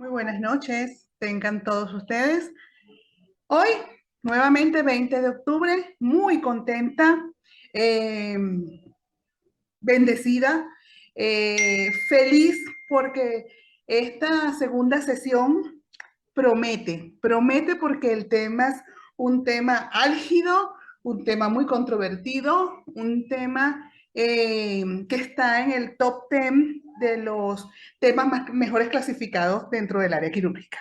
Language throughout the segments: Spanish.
Muy buenas noches, tengan todos ustedes. Hoy, nuevamente 20 de octubre, muy contenta, eh, bendecida, feliz porque esta segunda sesión promete porque el tema es un tema álgido, un tema muy controvertido, un tema que está en el top 10 de los temas mejores clasificados dentro del área quirúrgica.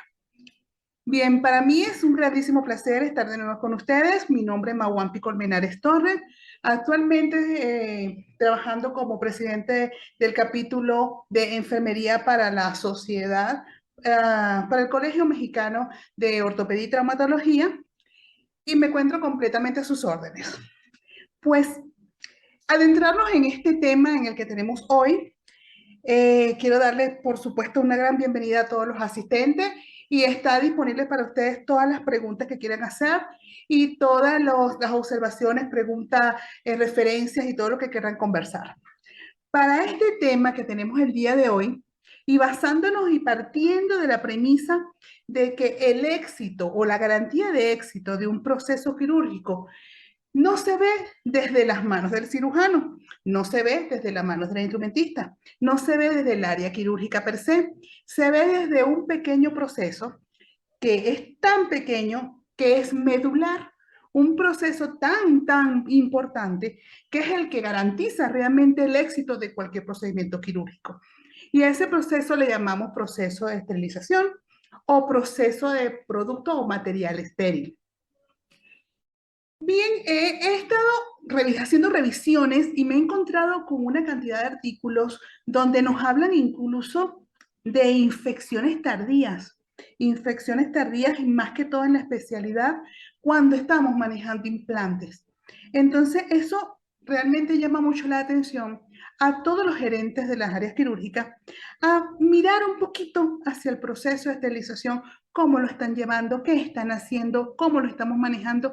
Bien, para mí es un grandísimo placer estar de nuevo con ustedes. Mi nombre es Mauampi Colmenares Torres. Actualmente trabajando como presidente del capítulo de enfermería para la sociedad, para el Colegio Mexicano de Ortopedia y Traumatología, y me encuentro completamente a sus órdenes. Pues, adentrarnos en este tema en el que tenemos hoy, quiero darles, por supuesto, una gran bienvenida a todos los asistentes y está disponible para ustedes todas las preguntas que quieran hacer y todas las observaciones, preguntas, referencias y todo lo que quieran conversar. Para este tema que tenemos el día de hoy, y basándonos y partiendo de la premisa de que el éxito o la garantía de éxito de un proceso quirúrgico no se ve desde las manos del cirujano, no se ve desde las manos del instrumentista, no se ve desde el área quirúrgica per se ve desde un pequeño proceso que es tan pequeño que es medular, un proceso tan importante que es el que garantiza realmente el éxito de cualquier procedimiento quirúrgico. Y a ese proceso le llamamos proceso de esterilización o proceso de producto o material estéril. Bien, he estado haciendo revisiones y me he encontrado con una cantidad de artículos donde nos hablan incluso de infecciones tardías y más que todo en la especialidad cuando estamos manejando implantes. Entonces, eso realmente llama mucho la atención a todos los gerentes de las áreas quirúrgicas a mirar un poquito hacia el proceso de esterilización, cómo lo están llevando, qué están haciendo, cómo lo estamos manejando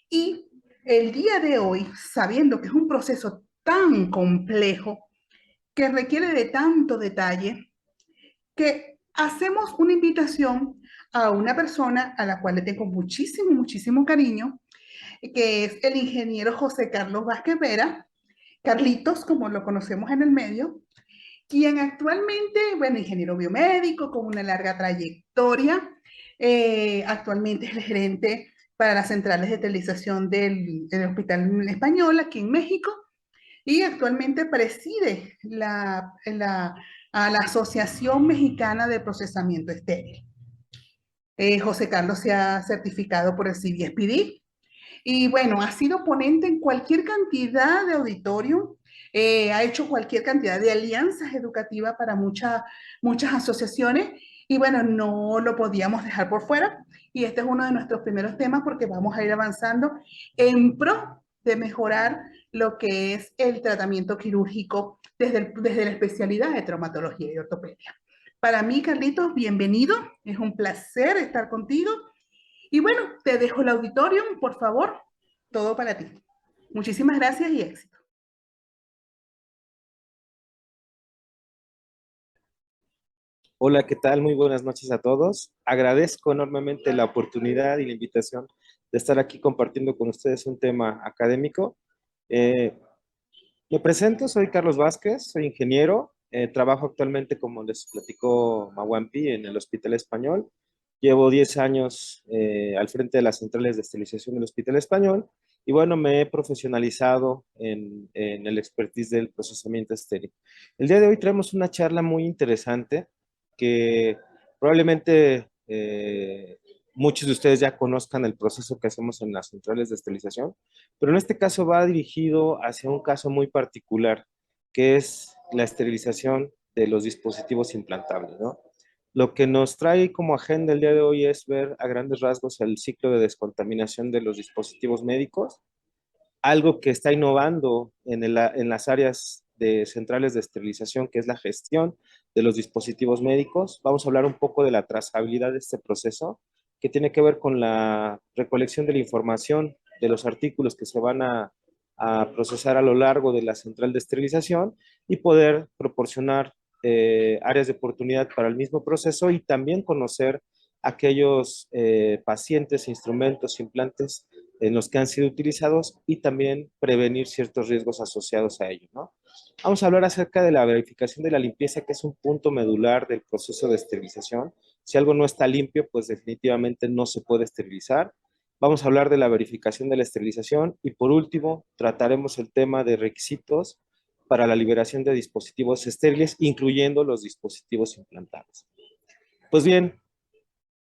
y el día de hoy, sabiendo que es un proceso tan complejo, que requiere de tanto detalle, que hacemos una invitación a una persona a la cual le tengo muchísimo cariño, que es el ingeniero José Carlos Vázquez Vera, Carlitos, como lo conocemos en el medio, quien actualmente, bueno, ingeniero biomédico con una larga trayectoria, actualmente es el gerente para las centrales de esterilización del Hospital Español aquí en México y actualmente preside a la Asociación Mexicana de Procesamiento Estéril. José Carlos se ha certificado por el CBSPD y bueno, ha sido ponente en cualquier cantidad de auditorio, ha hecho cualquier cantidad de alianzas educativas para muchas asociaciones y bueno, no lo podíamos dejar por fuera. Y este es uno de nuestros primeros temas porque vamos a ir avanzando en pro de mejorar lo que es el tratamiento quirúrgico desde la especialidad de traumatología y ortopedia. Para mí, Carlitos, bienvenido. Es un placer estar contigo. Y bueno, te dejo el auditorio, por favor, todo para ti. Muchísimas gracias y éxito. Hola, ¿qué tal? Muy buenas noches a todos. Agradezco enormemente la oportunidad y la invitación de estar aquí compartiendo con ustedes un tema académico. Eh, Me presento, soy Carlos Vázquez, soy ingeniero, trabajo actualmente, como les platicó Mauampi, en el Hospital Español. Llevo 10 años al frente de las centrales de esterilización del Hospital Español y bueno, me he profesionalizado en el expertise del procesamiento estéril. El día de hoy traemos una charla muy interesante que probablemente muchos de ustedes ya conozcan el proceso que hacemos en las centrales de esterilización, pero en este caso va dirigido hacia un caso muy particular, que es la esterilización de los dispositivos implantables, ¿no? Lo que nos trae como agenda el día de hoy es ver a grandes rasgos el ciclo de descontaminación de los dispositivos médicos, algo que está innovando en las áreas de centrales de esterilización, que es la gestión de los dispositivos médicos. Vamos a hablar un poco de la trazabilidad de este proceso, que tiene que ver con la recolección de la información de los artículos que se van a procesar a lo largo de la central de esterilización y poder proporcionar áreas de oportunidad para el mismo proceso y también conocer aquellos pacientes, instrumentos, implantes en los que han sido utilizados y también prevenir ciertos riesgos asociados a ello, ¿no? Vamos a hablar acerca de la verificación de la limpieza, que es un punto medular del proceso de esterilización. Si algo no está limpio, pues definitivamente no se puede esterilizar. Vamos a hablar de la verificación de la esterilización y por último trataremos el tema de requisitos para la liberación de dispositivos estériles, incluyendo los dispositivos implantados. Pues bien,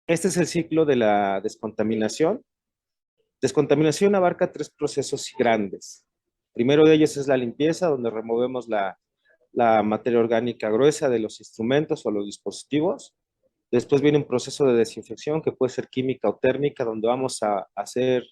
este es el ciclo de la descontaminación. Descontaminación abarca 3 procesos grandes. Primero de ellos es la limpieza, donde removemos la materia orgánica gruesa de los instrumentos o los dispositivos. Después viene un proceso de desinfección que puede ser química o térmica, donde vamos a hacer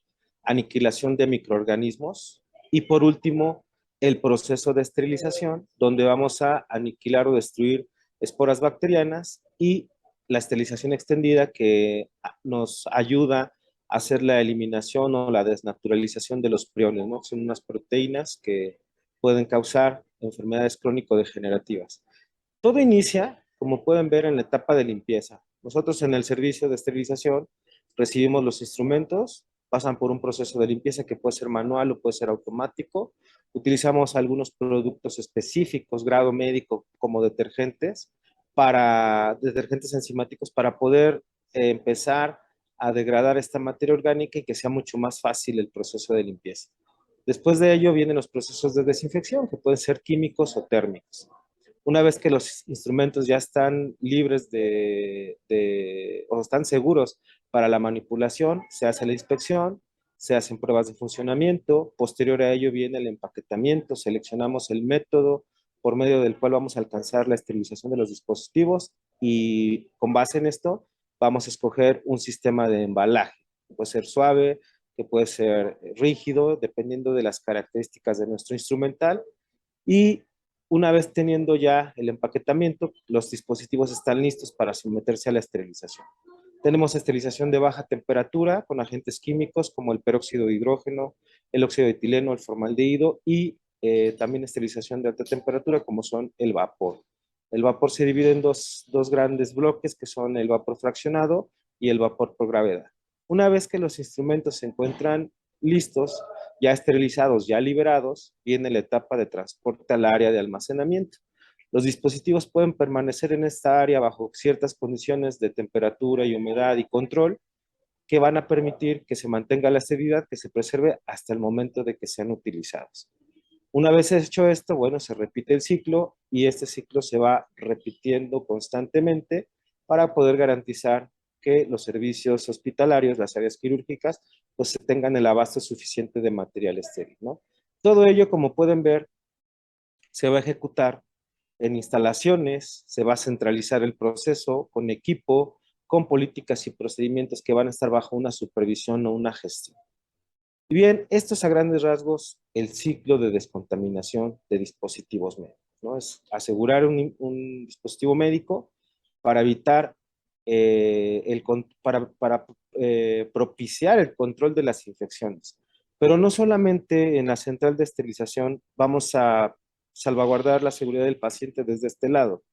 aniquilación de microorganismos. Y por último, el proceso de esterilización, donde vamos a aniquilar o destruir esporas bacterianas y la esterilización extendida que nos ayuda a hacer la eliminación o la desnaturalización de los priones, ¿no? Son unas proteínas que pueden causar enfermedades crónico-degenerativas. Todo inicia, como pueden ver, en la etapa de limpieza. Nosotros en el servicio de esterilización recibimos los instrumentos, pasan por un proceso de limpieza que puede ser manual o puede ser automático. Utilizamos algunos productos específicos, grado médico, como detergentes enzimáticos para poder empezar a degradar esta materia orgánica y que sea mucho más fácil el proceso de limpieza. Después de ello vienen los procesos de desinfección, que pueden ser químicos o térmicos. Una vez que los instrumentos ya están libres o están seguros para la manipulación, se hace la inspección, se hacen pruebas de funcionamiento, posterior a ello viene el empaquetamiento, seleccionamos el método por medio del cual vamos a alcanzar la esterilización de los dispositivos y con base en esto vamos a escoger un sistema de embalaje, que puede ser suave, que puede ser rígido, dependiendo de las características de nuestro instrumental. Y una vez teniendo ya el empaquetamiento, los dispositivos están listos para someterse a la esterilización. Tenemos esterilización de baja temperatura con agentes químicos como el peróxido de hidrógeno, el óxido de etileno, el formaldehído y también esterilización de alta temperatura como son el vapor. El vapor se divide en dos grandes bloques que son el vapor fraccionado y el vapor por gravedad. Una vez que los instrumentos se encuentran listos, ya esterilizados, ya liberados, viene la etapa de transporte al área de almacenamiento. Los dispositivos pueden permanecer en esta área bajo ciertas condiciones de temperatura y humedad y control que van a permitir que se mantenga la esterilidad, que se preserve hasta el momento de que sean utilizados. Una vez hecho esto, bueno, se repite el ciclo y este ciclo se va repitiendo constantemente para poder garantizar que los servicios hospitalarios, las áreas quirúrgicas, pues tengan el abasto suficiente de material estéril, ¿no? Todo ello, como pueden ver, se va a ejecutar en instalaciones, se va a centralizar el proceso con equipo, con políticas y procedimientos que van a estar bajo una supervisión o una gestión. Y bien, esto es a grandes rasgos el ciclo de descontaminación de dispositivos médicos, ¿no? Es asegurar un dispositivo médico para evitar, propiciar el control de las infecciones. Pero no solamente en la central de esterilización vamos a salvaguardar la seguridad del paciente desde este lado.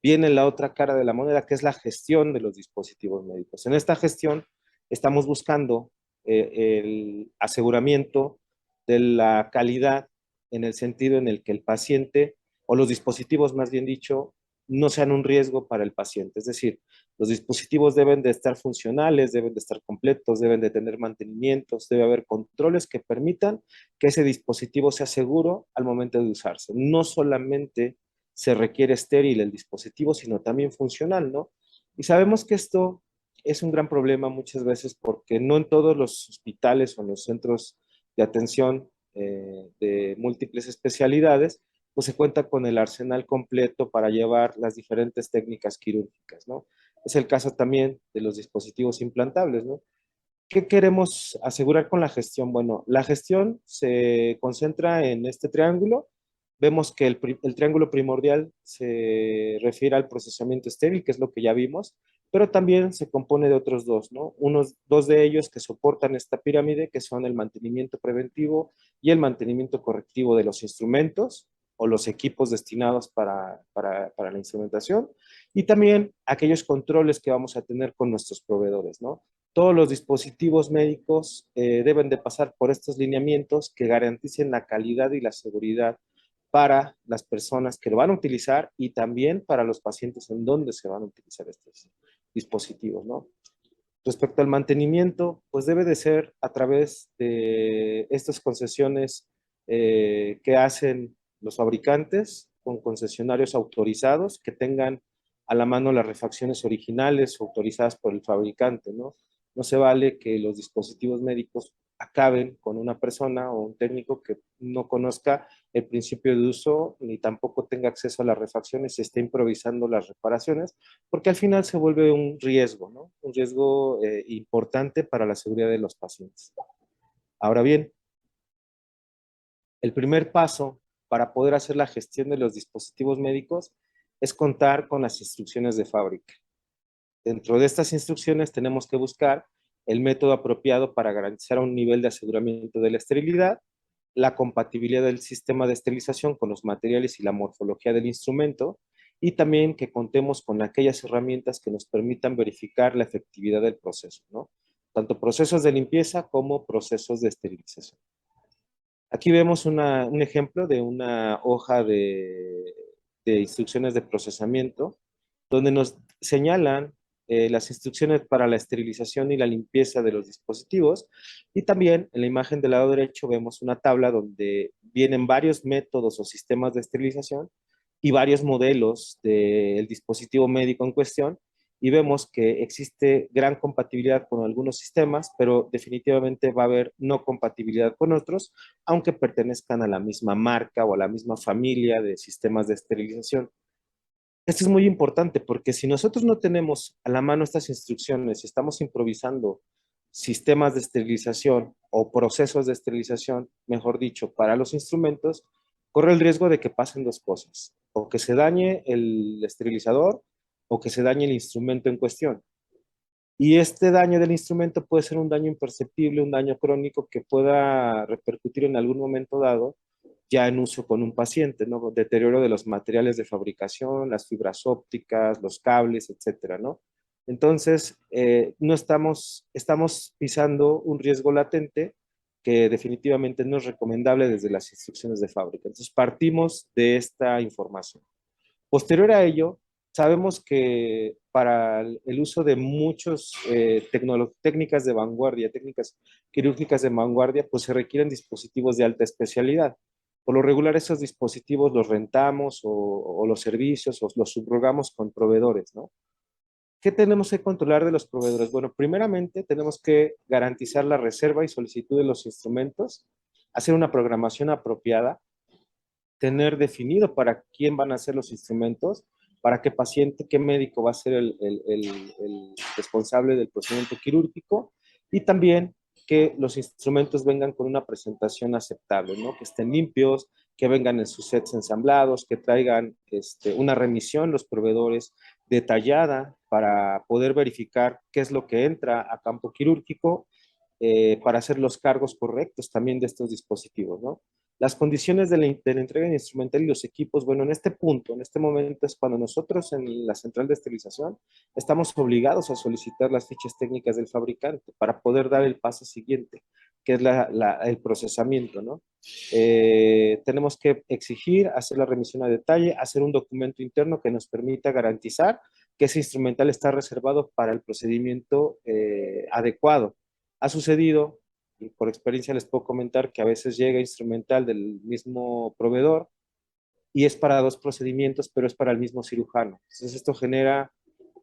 Viene la otra cara de la moneda, que es la gestión de los dispositivos médicos. En esta gestión estamos buscando el aseguramiento de la calidad en el sentido en el que el paciente, o los dispositivos más bien dicho, no sean un riesgo para el paciente. Es decir, los dispositivos deben de estar funcionales, deben de estar completos, deben de tener mantenimientos, debe haber controles que permitan que ese dispositivo sea seguro al momento de usarse. No solamente se requiere estéril el dispositivo, sino también funcional, ¿no? Y sabemos que esto es un gran problema muchas veces porque no en todos los hospitales o en los centros de atención de múltiples especialidades, pues se cuenta con el arsenal completo para llevar las diferentes técnicas quirúrgicas, ¿no? Es el caso también de los dispositivos implantables, ¿no? ¿Qué queremos asegurar con la gestión? Bueno, la gestión se concentra en este triángulo. Vemos que el triángulo primordial se refiere al procesamiento estéril, que es lo que ya vimos, pero también se compone de otros dos, ¿no? Dos de ellos que soportan esta pirámide, que son el mantenimiento preventivo y el mantenimiento correctivo de los instrumentos, o los equipos destinados para la instrumentación, y también aquellos controles que vamos a tener con nuestros proveedores, ¿no? Todos los dispositivos médicos deben de pasar por estos lineamientos que garanticen la calidad y la seguridad para las personas que lo van a utilizar y también para los pacientes en donde se van a utilizar estos dispositivos, ¿no? Respecto al mantenimiento, pues debe de ser a través de estas concesiones que hacen los fabricantes con concesionarios autorizados que tengan a la mano las refacciones originales autorizadas por el fabricante, ¿no? No se vale que los dispositivos médicos acaben con una persona o un técnico que no conozca el principio de uso ni tampoco tenga acceso a las refacciones y esté improvisando las reparaciones, porque al final se vuelve un riesgo, ¿no? Un riesgo importante para la seguridad de los pacientes. Ahora bien, el primer paso para poder hacer la gestión de los dispositivos médicos es contar con las instrucciones de fábrica. Dentro de estas instrucciones tenemos que buscar el método apropiado para garantizar un nivel de aseguramiento de la esterilidad, la compatibilidad del sistema de esterilización con los materiales y la morfología del instrumento, y también que contemos con aquellas herramientas que nos permitan verificar la efectividad del proceso, ¿no? Tanto procesos de limpieza como procesos de esterilización. Aquí vemos un ejemplo de una hoja de instrucciones de procesamiento, donde nos señalan las instrucciones para la esterilización y la limpieza de los dispositivos. Y también en la imagen del lado derecho vemos una tabla donde vienen varios métodos o sistemas de esterilización y varios modelos del dispositivo médico en cuestión. Y vemos que existe gran compatibilidad con algunos sistemas, pero definitivamente va a haber no compatibilidad con otros, aunque pertenezcan a la misma marca o a la misma familia de sistemas de esterilización. Esto es muy importante porque si nosotros no tenemos a la mano estas instrucciones y estamos improvisando sistemas de esterilización o procesos de esterilización, mejor dicho, para los instrumentos, corre el riesgo de que pasen dos cosas, o que se dañe el esterilizador o que se dañe el instrumento en cuestión. Y este daño del instrumento puede ser un daño imperceptible, un daño crónico que pueda repercutir en algún momento dado ya en uso con un paciente, ¿no? Deterioro de los materiales de fabricación, las fibras ópticas, los cables, etcétera, ¿no? Entonces, no estamos pisando un riesgo latente que definitivamente no es recomendable desde las instrucciones de fábrica. Entonces, partimos de esta información. Posterior a ello, sabemos que para el uso de muchas técnicas de vanguardia, técnicas quirúrgicas de vanguardia, pues se requieren dispositivos de alta especialidad. Por lo regular, esos dispositivos los rentamos o los servicios o los subrogamos con proveedores, ¿no? ¿Qué tenemos que controlar de los proveedores? Bueno, primeramente tenemos que garantizar la reserva y solicitud de los instrumentos, hacer una programación apropiada, tener definido para quién van a ser los instrumentos, para qué paciente, qué médico va a ser el responsable del procedimiento quirúrgico, y también que los instrumentos vengan con una presentación aceptable, ¿no? Que estén limpios, que vengan en sus sets ensamblados, que traigan una remisión los proveedores detallada para poder verificar qué es lo que entra a campo quirúrgico, para hacer los cargos correctos también de estos dispositivos, ¿no? Las condiciones de la entrega de instrumental y los equipos, bueno, en este punto, en este momento es cuando nosotros en la central de esterilización estamos obligados a solicitar las fichas técnicas del fabricante para poder dar el paso siguiente, que es el procesamiento, ¿no? Tenemos que exigir, hacer la remisión a detalle, hacer un documento interno que nos permita garantizar que ese instrumental está reservado para el procedimiento adecuado. Ha sucedido, y por experiencia les puedo comentar que a veces llega instrumental del mismo proveedor y es para dos procedimientos, pero es para el mismo cirujano. Entonces esto genera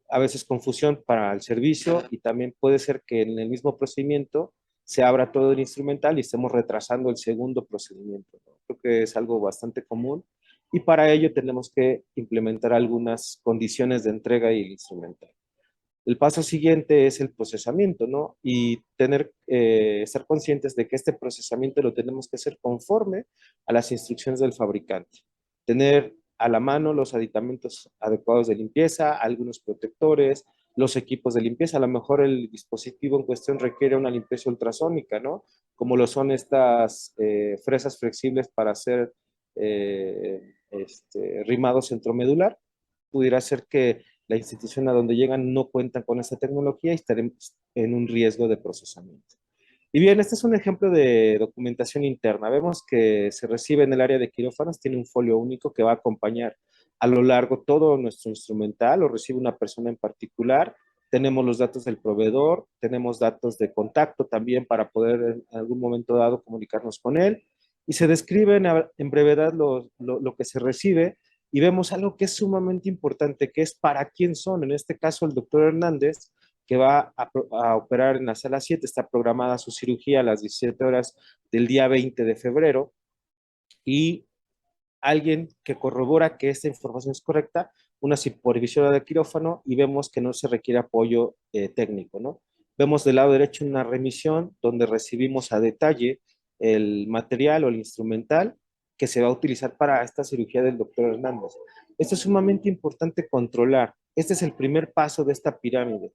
a veces confusión para el servicio y también puede ser que en el mismo procedimiento se abra todo el instrumental y estemos retrasando el segundo procedimiento, ¿no? Creo que es algo bastante común y para ello tenemos que implementar algunas condiciones de entrega y el instrumental. El paso siguiente es el procesamiento, ¿no? Y estar conscientes de que este procesamiento lo tenemos que hacer conforme a las instrucciones del fabricante. Tener a la mano los aditamentos adecuados de limpieza, algunos protectores, los equipos de limpieza. A lo mejor el dispositivo en cuestión requiere una limpieza ultrasónica, ¿no? Como lo son estas fresas flexibles para hacer rimado centromedular, pudiera ser que la institución a donde llegan no cuentan con esta tecnología y estaremos en un riesgo de procesamiento. Y bien, este es un ejemplo de documentación interna. Vemos que se recibe en el área de quirófanos, tiene un folio único que va a acompañar a lo largo todo nuestro instrumental, lo recibe una persona en particular. Tenemos los datos del proveedor, tenemos datos de contacto también para poder en algún momento dado comunicarnos con él. Y se describe en brevedad lo que se recibe y vemos algo que es sumamente importante, que es para quién son. En este caso, el doctor Hernández, que va a operar en la sala 7, está programada su cirugía a las 17 horas del día 20 de febrero y alguien que corrobora que esta información es correcta, una supervisora de quirófano y vemos que no se requiere apoyo técnico, ¿no? Vemos del lado derecho una remisión donde recibimos a detalle el material o el instrumental que se va a utilizar para esta cirugía del doctor Hernández. Esto es sumamente importante controlar. Este es el primer paso de esta pirámide.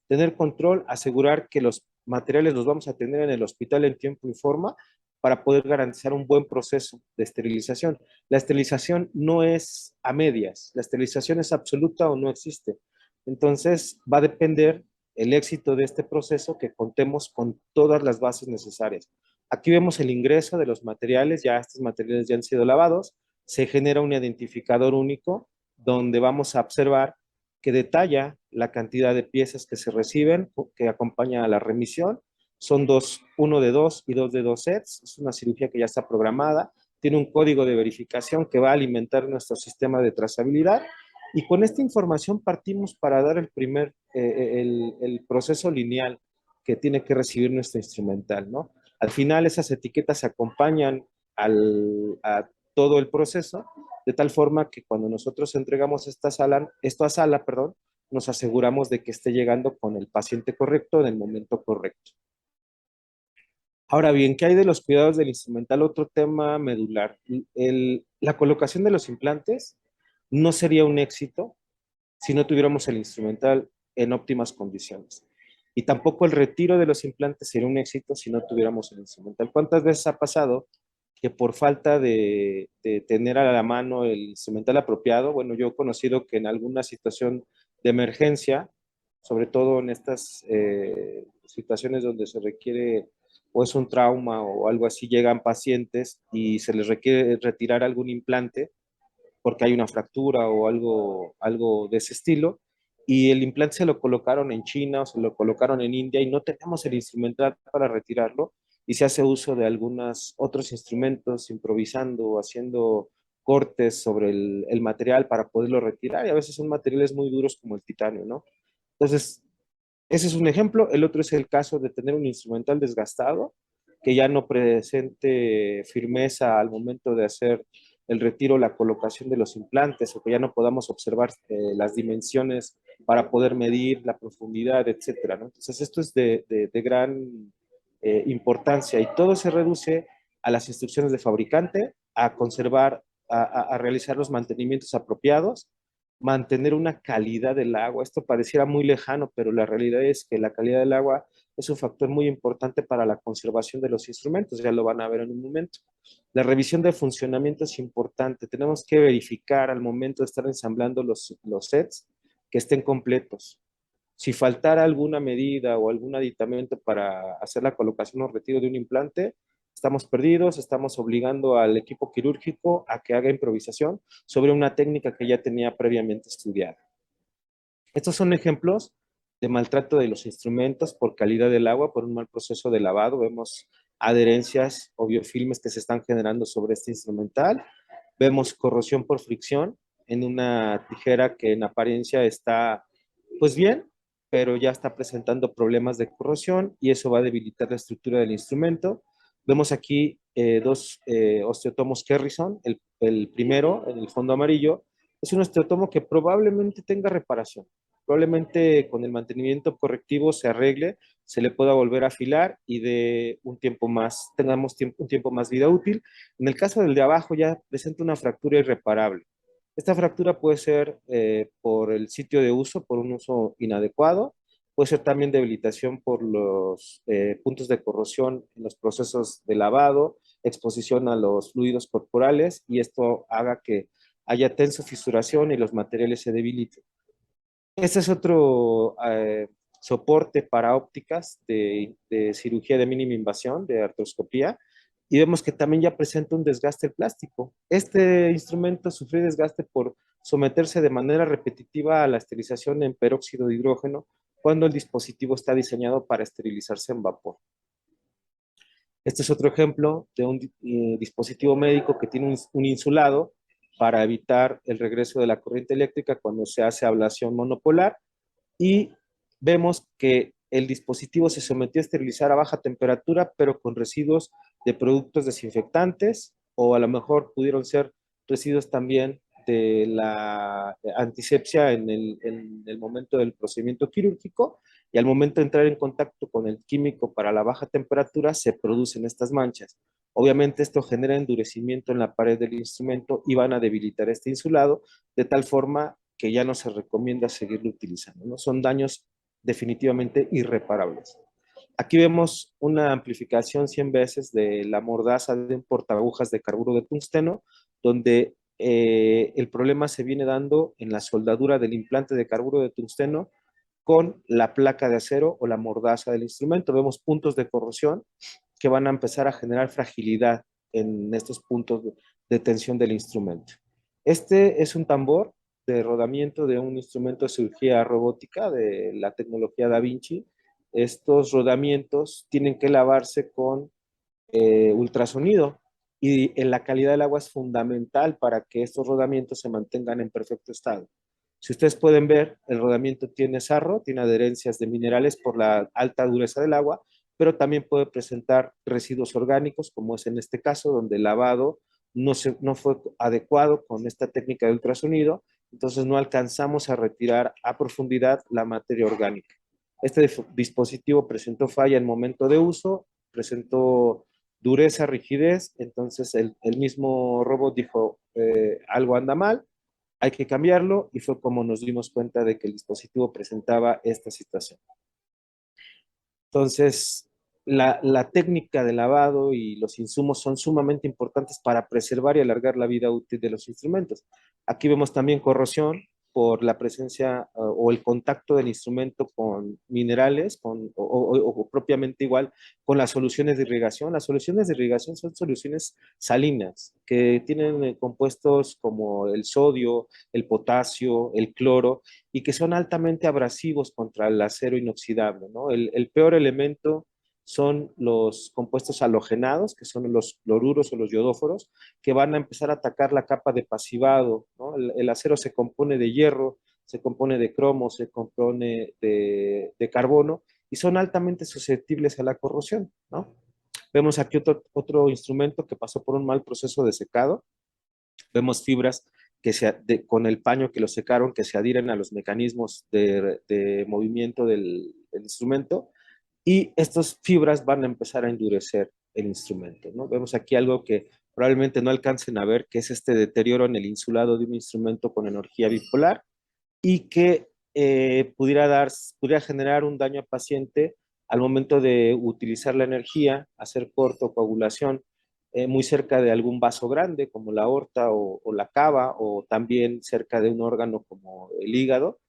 Tener control, asegurar que los materiales los vamos a tener en el hospital en tiempo y forma para poder garantizar un buen proceso de esterilización. La esterilización no es a medias, la esterilización es absoluta o no existe. Entonces va a depender el éxito de este proceso que contemos con todas las bases necesarias. Aquí vemos el ingreso de los materiales, ya estos materiales ya han sido lavados, se genera un identificador único donde vamos a observar que detalla la cantidad de piezas que se reciben, que acompaña a la remisión. Son dos, uno de dos y dos de dos sets. Es una cirugía que ya está programada. Tiene un código de verificación que va a alimentar nuestro sistema de trazabilidad. Y con esta información partimos para dar el proceso lineal que tiene que recibir nuestro instrumental, ¿no? Al final esas etiquetas acompañan a todo el proceso, de tal forma que cuando nosotros entregamos esto a sala, perdón, nos aseguramos de que esté llegando con el paciente correcto en el momento correcto. Ahora bien, ¿qué hay de los cuidados del instrumental? Otro tema medular. La colocación de los implantes no sería un éxito si no tuviéramos el instrumental en óptimas condiciones. Y tampoco el retiro de los implantes sería un éxito si no tuviéramos el instrumental. ¿Cuántas veces ha pasado que por falta de tener a la mano el instrumental apropiado, bueno, yo he conocido que en alguna situación de emergencia, sobre todo en estas situaciones donde se requiere o es un trauma o algo así, llegan pacientes y se les requiere retirar algún implante porque hay una fractura o algo de ese estilo, y el implante se lo colocaron en China o se lo colocaron en India y no tenemos el instrumental para retirarlo y se hace uso de algunos otros instrumentos, improvisando o haciendo cortes sobre el material para poderlo retirar y a veces son materiales muy duros como el titanio, ¿no? Entonces, ese es un ejemplo. El otro es el caso de tener un instrumental desgastado que ya no presente firmeza al momento de hacer el retiro, la colocación de los implantes, o que ya no podamos observar las dimensiones para poder medir la profundidad, etcétera, ¿no? Entonces, esto es de gran importancia y todo se reduce a las instrucciones de fabricante, a conservar, a realizar los mantenimientos apropiados, mantener una calidad del agua. Esto pareciera muy lejano, pero la realidad es que la calidad del agua es un factor muy importante para la conservación de los instrumentos, ya lo van a ver en un momento. La revisión de funcionamiento es importante. Tenemos que verificar al momento de estar ensamblando los sets que estén completos. Si faltara alguna medida o algún aditamento para hacer la colocación o retiro de un implante, estamos perdidos, estamos obligando al equipo quirúrgico a que haga improvisación sobre una técnica que ya tenía previamente estudiada. Estos son ejemplos de maltrato de los instrumentos por calidad del agua, por un mal proceso de lavado. Vemos adherencias o biofilmes que se están generando sobre este instrumental. Vemos corrosión por fricción en una tijera que en apariencia está pues bien, pero ya está presentando problemas de corrosión y eso va a debilitar la estructura del instrumento. Vemos aquí dos osteotomos Kerrison. El primero, en el fondo amarillo, es un osteotomo que probablemente tenga reparación. Probablemente con el mantenimiento correctivo se arregle, se le pueda volver a afilar y de un tiempo más, tengamos un tiempo más vida útil. En el caso del de abajo ya presenta una fractura irreparable. Esta fractura puede ser por el sitio de uso, por un uso inadecuado, puede ser también debilitación por los puntos de corrosión en los procesos de lavado, exposición a los fluidos corporales y esto haga que haya tensofisuración y los materiales se debiliten. Este es otro soporte para ópticas de cirugía de mínima invasión, de artroscopía, y vemos que también ya presenta un desgaste plástico. Este instrumento sufrió desgaste por someterse de manera repetitiva a la esterilización en peróxido de hidrógeno cuando el dispositivo está diseñado para esterilizarse en vapor. Este es otro ejemplo de un dispositivo médico que tiene un insulado para evitar el regreso de la corriente eléctrica cuando se hace ablación monopolar y vemos que el dispositivo se sometió a esterilizar a baja temperatura pero con residuos de productos desinfectantes o a lo mejor pudieron ser residuos también de la antisepsia en el momento del procedimiento quirúrgico y al momento de entrar en contacto con el químico para la baja temperatura se producen estas manchas. Obviamente esto genera endurecimiento en la pared del instrumento y van a debilitar este insulado de tal forma que ya no se recomienda seguirlo utilizando, ¿no? Son daños definitivamente irreparables. Aquí vemos una amplificación 100 veces de la mordaza de un portaagujas de carburo de tungsteno, donde el problema se viene dando en la soldadura del implante de carburo de tungsteno con la placa de acero o la mordaza del instrumento. Vemos puntos de corrosión que van a empezar a generar fragilidad en estos puntos de tensión del instrumento. Este es un tambor de rodamiento de un instrumento de cirugía robótica de la tecnología Da Vinci. Estos rodamientos tienen que lavarse con ultrasonido y en la calidad del agua es fundamental para que estos rodamientos se mantengan en perfecto estado. Si ustedes pueden ver, el rodamiento tiene sarro, tiene adherencias de minerales por la alta dureza del agua, pero también puede presentar residuos orgánicos, como es en este caso, donde el lavado no fue adecuado con esta técnica de ultrasonido, entonces no alcanzamos a retirar a profundidad la materia orgánica. Este dispositivo presentó falla en momento de uso, presentó dureza, rigidez, entonces el mismo robot dijo, algo anda mal, hay que cambiarlo, y fue como nos dimos cuenta de que el dispositivo presentaba esta situación. Entonces, la técnica de lavado y los insumos son sumamente importantes para preservar y alargar la vida útil de los instrumentos. Aquí vemos también corrosión por la presencia o el contacto del instrumento con minerales o propiamente igual con las soluciones de irrigación. Las soluciones de irrigación son soluciones salinas que tienen compuestos como el sodio, el potasio, el cloro, y que son altamente abrasivos contra el acero inoxidable, ¿no? El peor elemento son los compuestos halogenados, que son los cloruros o los iodóforos, que van a empezar a atacar la capa de pasivado, ¿no? El acero se compone de hierro, se compone de cromo, se compone de carbono, y son altamente susceptibles a la corrosión, ¿no? Vemos aquí otro instrumento que pasó por un mal proceso de secado. Vemos fibras con el paño que lo secaron, que se adhieren a los mecanismos de movimiento del instrumento, y estas fibras van a empezar a endurecer el instrumento, ¿no? Vemos aquí algo que probablemente no alcancen a ver, que es este deterioro en el insulado de un instrumento con energía bipolar y que pudiera generar un daño al paciente al momento de utilizar la energía, hacer corto, coagulación, muy cerca de algún vaso grande como la aorta o la cava, o también cerca de un órgano como el hígado.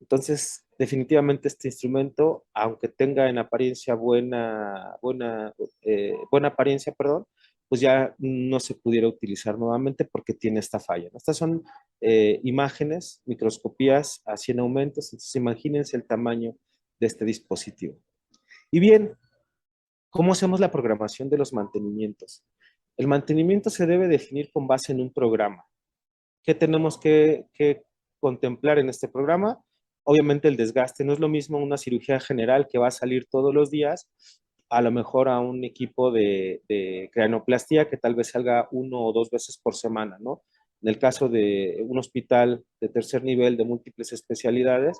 Entonces, definitivamente este instrumento, aunque tenga en apariencia buena apariencia, perdón, pues ya no se pudiera utilizar nuevamente porque tiene esta falla, ¿no? Estas son imágenes, microscopías a 100 aumentos, entonces imagínense el tamaño de este dispositivo. Y bien, ¿cómo hacemos la programación de los mantenimientos? El mantenimiento se debe definir con base en un programa. ¿Qué tenemos que contemplar en este programa? Obviamente el desgaste. No es lo mismo una cirugía general que va a salir todos los días, a lo mejor a un equipo de cranoplastía que tal vez salga 1 o 2 veces por semana, ¿no? En el caso de un hospital de tercer nivel de múltiples especialidades,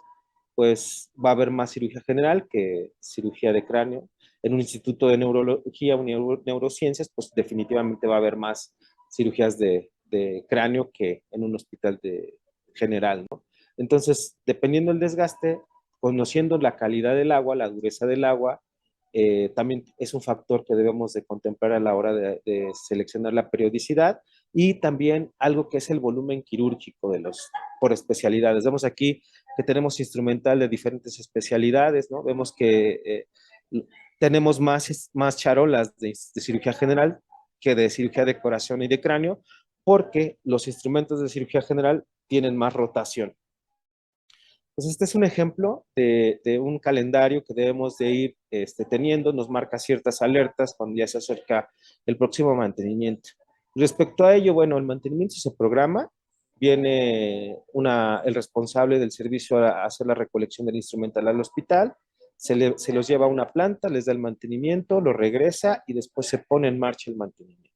pues va a haber más cirugía general que cirugía de cráneo. En un instituto de neurología o neurociencias, pues definitivamente va a haber más cirugías de cráneo que en un hospital general, ¿no? Entonces, dependiendo del desgaste, conociendo la calidad del agua, la dureza del agua, también es un factor que debemos de contemplar a la hora de seleccionar la periodicidad, y también algo que es el volumen quirúrgico por especialidades. Vemos aquí que tenemos instrumental de diferentes especialidades, ¿no? Vemos que tenemos más charolas de cirugía general que de cirugía de corazón y de cráneo, porque los instrumentos de cirugía general tienen más rotación. Entonces, este es un ejemplo de un calendario que debemos de ir teniendo, nos marca ciertas alertas cuando ya se acerca el próximo mantenimiento. Respecto a ello, bueno, el mantenimiento se programa, viene el responsable del servicio a hacer la recolección del instrumental al hospital, se los lleva a una planta, les da el mantenimiento, lo regresa y después se pone en marcha el mantenimiento.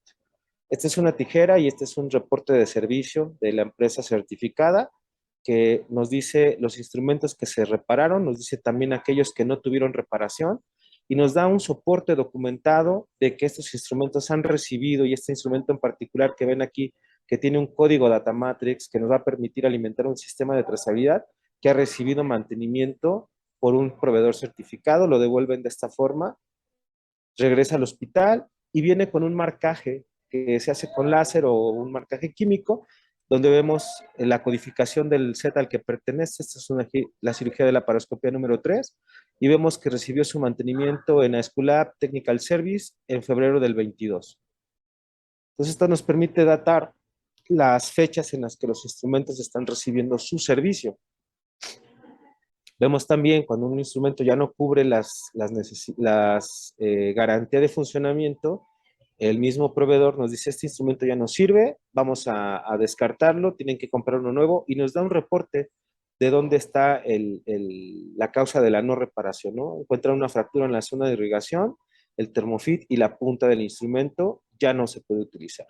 Esta es una tijera y este es un reporte de servicio de la empresa certificada que nos dice los instrumentos que se repararon, nos dice también aquellos que no tuvieron reparación y nos da un soporte documentado de que estos instrumentos han recibido, y este instrumento en particular que ven aquí, que tiene un código data matrix que nos va a permitir alimentar un sistema de trazabilidad, que ha recibido mantenimiento por un proveedor certificado, lo devuelven de esta forma, regresa al hospital y viene con un marcaje que se hace con láser o un marcaje químico, donde vemos la codificación del set al que pertenece. Esta es la cirugía de la paroscopía número 3, y vemos que recibió su mantenimiento en Aesculap Technical Service en febrero del 22. Entonces, esto nos permite datar las fechas en las que los instrumentos están recibiendo su servicio. Vemos también cuando un instrumento ya no cubre las garantías de funcionamiento, el mismo proveedor nos dice: este instrumento ya no sirve, vamos a descartarlo, tienen que comprar uno nuevo, y nos da un reporte de dónde está la causa de la no reparación, ¿no? Encuentran una fractura en la zona de irrigación, el termofit y la punta del instrumento ya no se puede utilizar.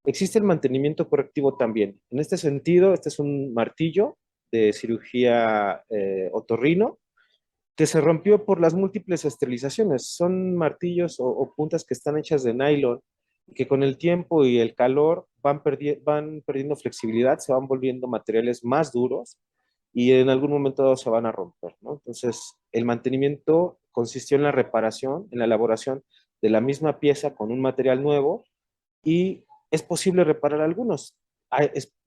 Existe el mantenimiento correctivo también. En este sentido, este es un martillo de cirugía otorrino, que se rompió por las múltiples esterilizaciones. Son martillos o puntas que están hechas de nylon, que con el tiempo y el calor van perdiendo flexibilidad, se van volviendo materiales más duros y en algún momento se van a romper, ¿no? Entonces, el mantenimiento consistió en la reparación, en la elaboración de la misma pieza con un material nuevo, y es posible reparar algunos.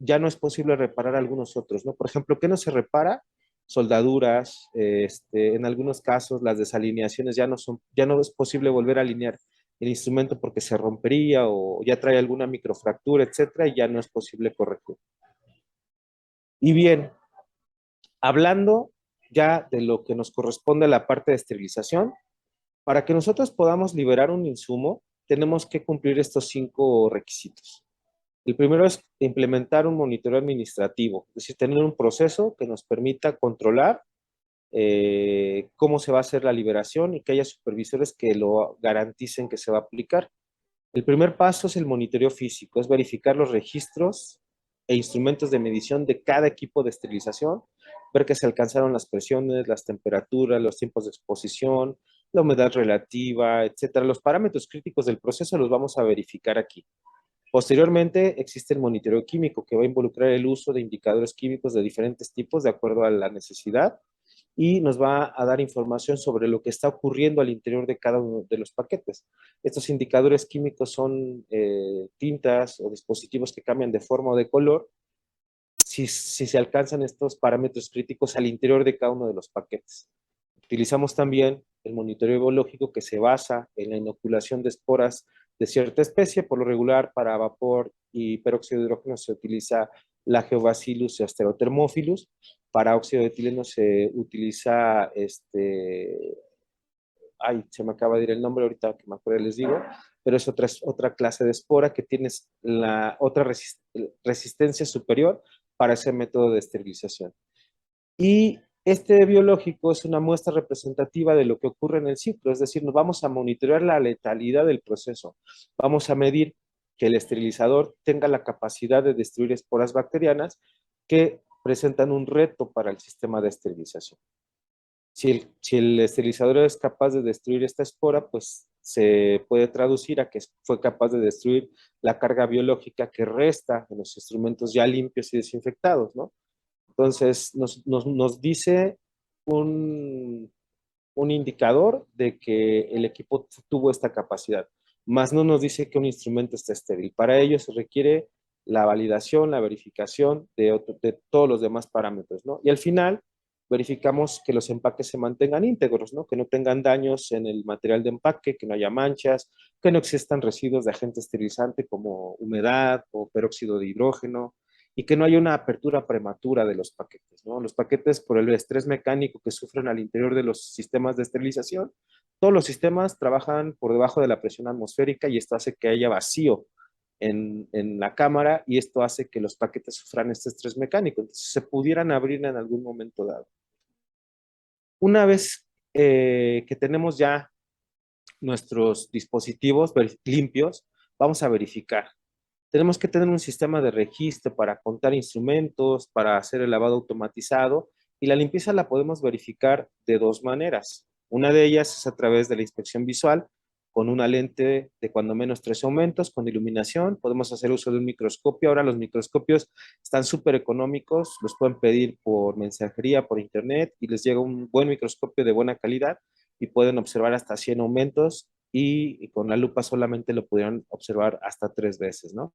Ya no es posible reparar algunos otros, ¿no? Por ejemplo, ¿qué no se repara? Soldaduras, en algunos casos las desalineaciones ya no es posible volver a alinear el instrumento porque se rompería o ya trae alguna microfractura, etcétera, y ya no es posible corregir. Y bien, hablando ya de lo que nos corresponde a la parte de esterilización, para que nosotros podamos liberar un insumo, tenemos que cumplir estos 5 requisitos. El primero es implementar un monitoreo administrativo, es decir, tener un proceso que nos permita controlar cómo se va a hacer la liberación y que haya supervisores que lo garanticen que se va a aplicar. El primer paso es el monitoreo físico, es verificar los registros e instrumentos de medición de cada equipo de esterilización, ver que se alcanzaron las presiones, las temperaturas, los tiempos de exposición, la humedad relativa, etcétera. Los parámetros críticos del proceso los vamos a verificar aquí. Posteriormente, existe el monitoreo químico, que va a involucrar el uso de indicadores químicos de diferentes tipos de acuerdo a la necesidad, y nos va a dar información sobre lo que está ocurriendo al interior de cada uno de los paquetes. Estos indicadores químicos son tintas o dispositivos que cambian de forma o de color si se alcanzan estos parámetros críticos al interior de cada uno de los paquetes. Utilizamos también el monitoreo biológico, que se basa en la inoculación de esporas de cierta especie. Por lo regular, para vapor y peróxido de hidrógeno se utiliza Lactobacillus y Asterothermophilus. Para óxido de etileno se utiliza se me acaba de ir el nombre ahorita que me acuerdo les digo, pero es otra clase de espora que tiene la otra resistencia superior para ese método de esterilización. Y este biológico es una muestra representativa de lo que ocurre en el ciclo, es decir, nos vamos a monitorear la letalidad del proceso. Vamos a medir que el esterilizador tenga la capacidad de destruir esporas bacterianas que presentan un reto para el sistema de esterilización. Si el esterilizador es capaz de destruir esta espora, pues se puede traducir a que fue capaz de destruir la carga biológica que resta en los instrumentos ya limpios y desinfectados, ¿no? Entonces, nos dice un indicador de que el equipo tuvo esta capacidad, más no nos dice que un instrumento está estéril. Para ello se requiere la validación, la verificación de todos los demás parámetros, ¿no? Y al final verificamos que los empaques se mantengan íntegros, ¿no? Que no tengan daños en el material de empaque, que no haya manchas, que no existan residuos de agente esterilizante como humedad o peróxido de hidrógeno, y que no haya una apertura prematura de los paquetes, ¿no? Los paquetes, por el estrés mecánico que sufren al interior de los sistemas de esterilización, todos los sistemas trabajan por debajo de la presión atmosférica y esto hace que haya vacío en la cámara y esto hace que los paquetes sufran este estrés mecánico. Entonces, se pudieran abrir en algún momento dado. Una vez que tenemos ya nuestros dispositivos limpios, vamos a verificar. Tenemos que tener un sistema de registro para contar instrumentos, para hacer el lavado automatizado, y la limpieza la podemos verificar de dos maneras. Una de ellas es a través de la inspección visual, con una lente de cuando menos 3 aumentos, con iluminación. Podemos hacer uso de un microscopio. Ahora los microscopios están súper económicos, los pueden pedir por mensajería, por internet, y les llega un buen microscopio de buena calidad y pueden observar hasta 100 aumentos y con la lupa solamente lo pudieron observar hasta 3 veces, ¿no?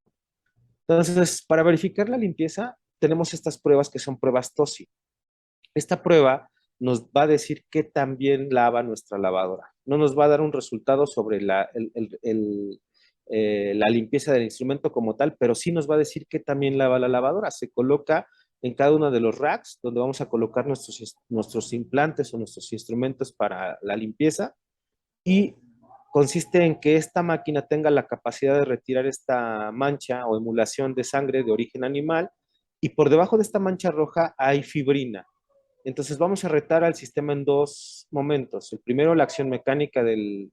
Entonces, para verificar la limpieza, tenemos estas pruebas que son pruebas TOSI. Esta prueba nos va a decir qué tan bien lava nuestra lavadora. No nos va a dar un resultado sobre la limpieza del instrumento como tal, pero sí nos va a decir qué tan bien lava la lavadora. Se coloca en cada uno de los racks donde vamos a colocar nuestros implantes o nuestros instrumentos para la limpieza, y consiste en que esta máquina tenga la capacidad de retirar esta mancha o emulación de sangre de origen animal, y por debajo de esta mancha roja hay fibrina. Entonces vamos a retar al sistema en dos momentos. El primero, la acción mecánica del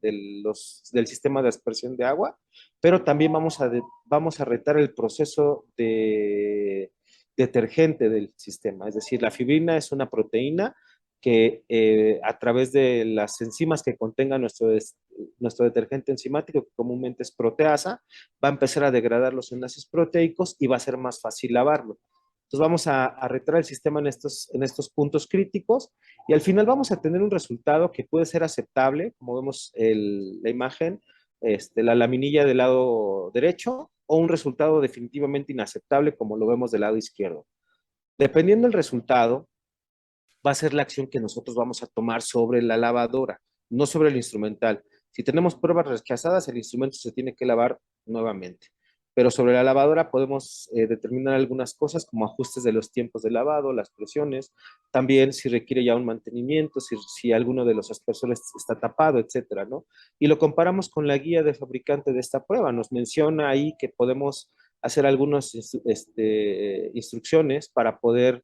sistema de aspersión de agua, pero también vamos a retar el proceso de detergente del sistema. Es decir, la fibrina es una proteína que a través de las enzimas que contenga nuestro detergente enzimático, que comúnmente es proteasa, va a empezar a degradar los enlaces proteicos y va a ser más fácil lavarlo. Entonces vamos a retar el sistema en estos puntos críticos y al final vamos a tener un resultado que puede ser aceptable, como vemos la imagen, la laminilla del lado derecho, o un resultado definitivamente inaceptable como lo vemos del lado izquierdo. Dependiendo del resultado, va a ser la acción que nosotros vamos a tomar sobre la lavadora, no sobre el instrumental. Si tenemos pruebas rechazadas, el instrumento se tiene que lavar nuevamente. Pero sobre la lavadora podemos determinar algunas cosas como ajustes de los tiempos de lavado, las presiones, también si requiere ya un mantenimiento, si alguno de los aspersores está tapado, etcétera, ¿no? Y lo comparamos con la guía del fabricante de esta prueba. Nos menciona ahí que podemos hacer algunas instrucciones para poder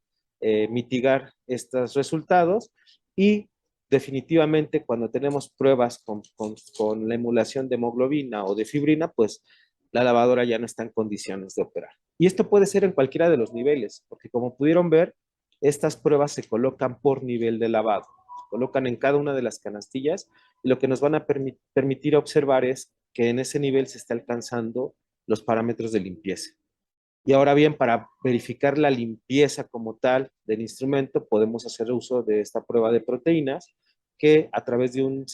mitigar estos resultados, y definitivamente cuando tenemos pruebas con la emulación de hemoglobina o de fibrina, pues la lavadora ya no está en condiciones de operar. Y esto puede ser en cualquiera de los niveles, porque como pudieron ver, estas pruebas se colocan por nivel de lavado, se colocan en cada una de las canastillas, y lo que nos van a permitir observar es que en ese nivel se está alcanzando los parámetros de limpieza. Y ahora bien, para verificar la limpieza como tal del instrumento, podemos hacer uso de esta prueba de proteínas, que a través de un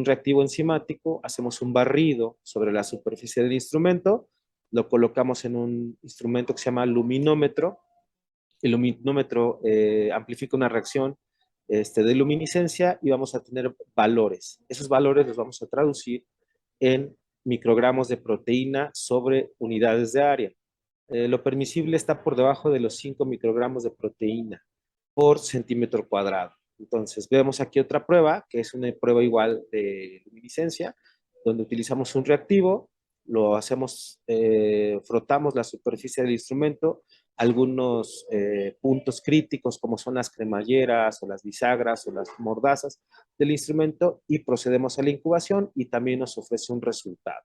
reactivo enzimático hacemos un barrido sobre la superficie del instrumento, lo colocamos en un instrumento que se llama luminómetro. El luminómetro amplifica una reacción de luminiscencia y vamos a tener valores. Esos valores los vamos a traducir en microgramos de proteína sobre unidades de área. Lo permisible está por debajo de los 5 microgramos de proteína por centímetro cuadrado. Entonces, vemos aquí otra prueba, que es una prueba igual de luminiscencia, donde utilizamos un reactivo, lo hacemos, frotamos la superficie del instrumento, algunos puntos críticos como son las cremalleras o las bisagras o las mordazas del instrumento, y procedemos a la incubación y también nos ofrece un resultado.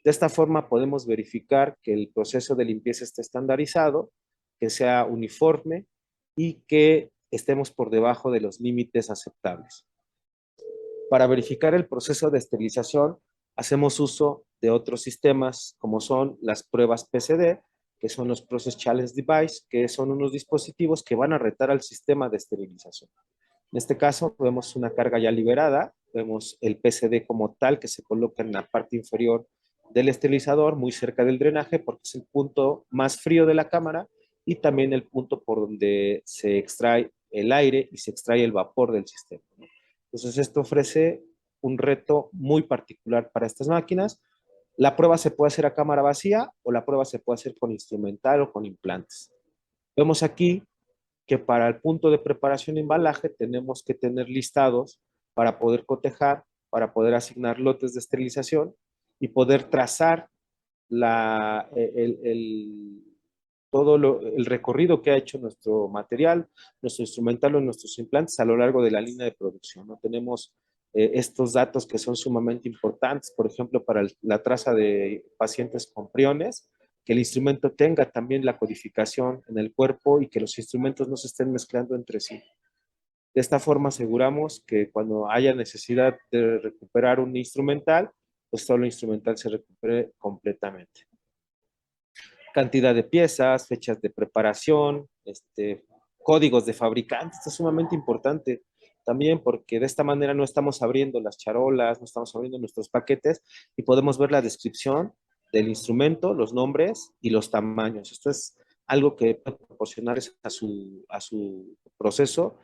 De esta forma podemos verificar que el proceso de limpieza esté estandarizado, que sea uniforme y que estemos por debajo de los límites aceptables. Para verificar el proceso de esterilización, hacemos uso de otros sistemas como son las pruebas PCD, que son los Process Challenge Device, que son unos dispositivos que van a retar al sistema de esterilización. En este caso vemos una carga ya liberada, vemos el PCD como tal que se coloca en la parte inferior del esterilizador, muy cerca del drenaje, porque es el punto más frío de la cámara y también el punto por donde se extrae el aire y se extrae el vapor del sistema, ¿no? Entonces esto ofrece un reto muy particular para estas máquinas. La prueba se puede hacer a cámara vacía o la prueba se puede hacer con instrumental o con implantes. Vemos aquí que para el punto de preparación y embalaje tenemos que tener listados para poder cotejar, para poder asignar lotes de esterilización y poder trazar todo el recorrido que ha hecho nuestro material, nuestro instrumental o nuestros implantes a lo largo de la línea de producción, ¿no? Tenemos estos datos que son sumamente importantes, por ejemplo, para la traza de pacientes con priones, que el instrumento tenga también la codificación en el cuerpo y que los instrumentos no se estén mezclando entre sí. De esta forma aseguramos que cuando haya necesidad de recuperar un instrumental, pues todo el instrumental se recupere completamente. Cantidad de piezas, fechas de preparación, códigos de fabricante, esto es sumamente importante también porque de esta manera no estamos abriendo las charolas, no estamos abriendo nuestros paquetes y podemos ver la descripción del instrumento, los nombres y los tamaños. Esto es algo que puede proporcionar a su proceso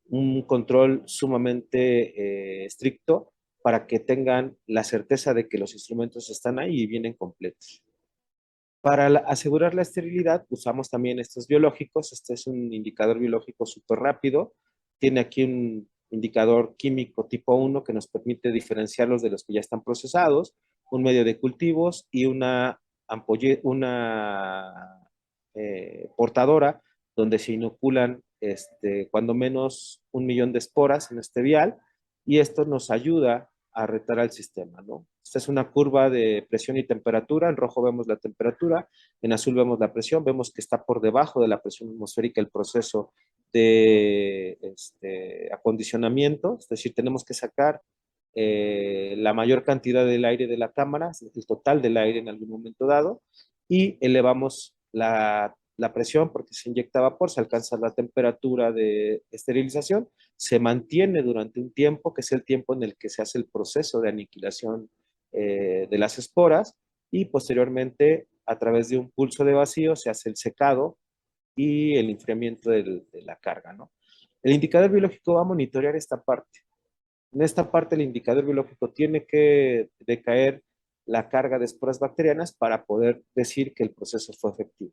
un control sumamente estricto para que tengan la certeza de que los instrumentos están ahí y vienen completos. Para asegurar la esterilidad, usamos también estos biológicos. Este es un indicador biológico súper rápido. Tiene aquí un indicador químico tipo 1 que nos permite diferenciarlos de los que ya están procesados, un medio de cultivos y una portadora donde se inoculan cuando menos 1 millón de esporas en este vial y esto nos ayuda a retar al sistema, ¿no? Esta es una curva de presión y temperatura. En rojo vemos la temperatura, en azul vemos la presión. Vemos que está por debajo de la presión atmosférica el proceso de acondicionamiento. Es decir, tenemos que sacar la mayor cantidad del aire de la cámara, el total del aire en algún momento dado, y elevamos la presión porque se inyecta vapor, se alcanza la temperatura de esterilización, se mantiene durante un tiempo, que es el tiempo en el que se hace el proceso de aniquilación de las esporas, y posteriormente, a través de un pulso de vacío, se hace el secado y el enfriamiento de la carga, ¿no? El indicador biológico va a monitorear esta parte. En esta parte el indicador biológico tiene que decaer la carga de esporas bacterianas para poder decir que el proceso fue efectivo.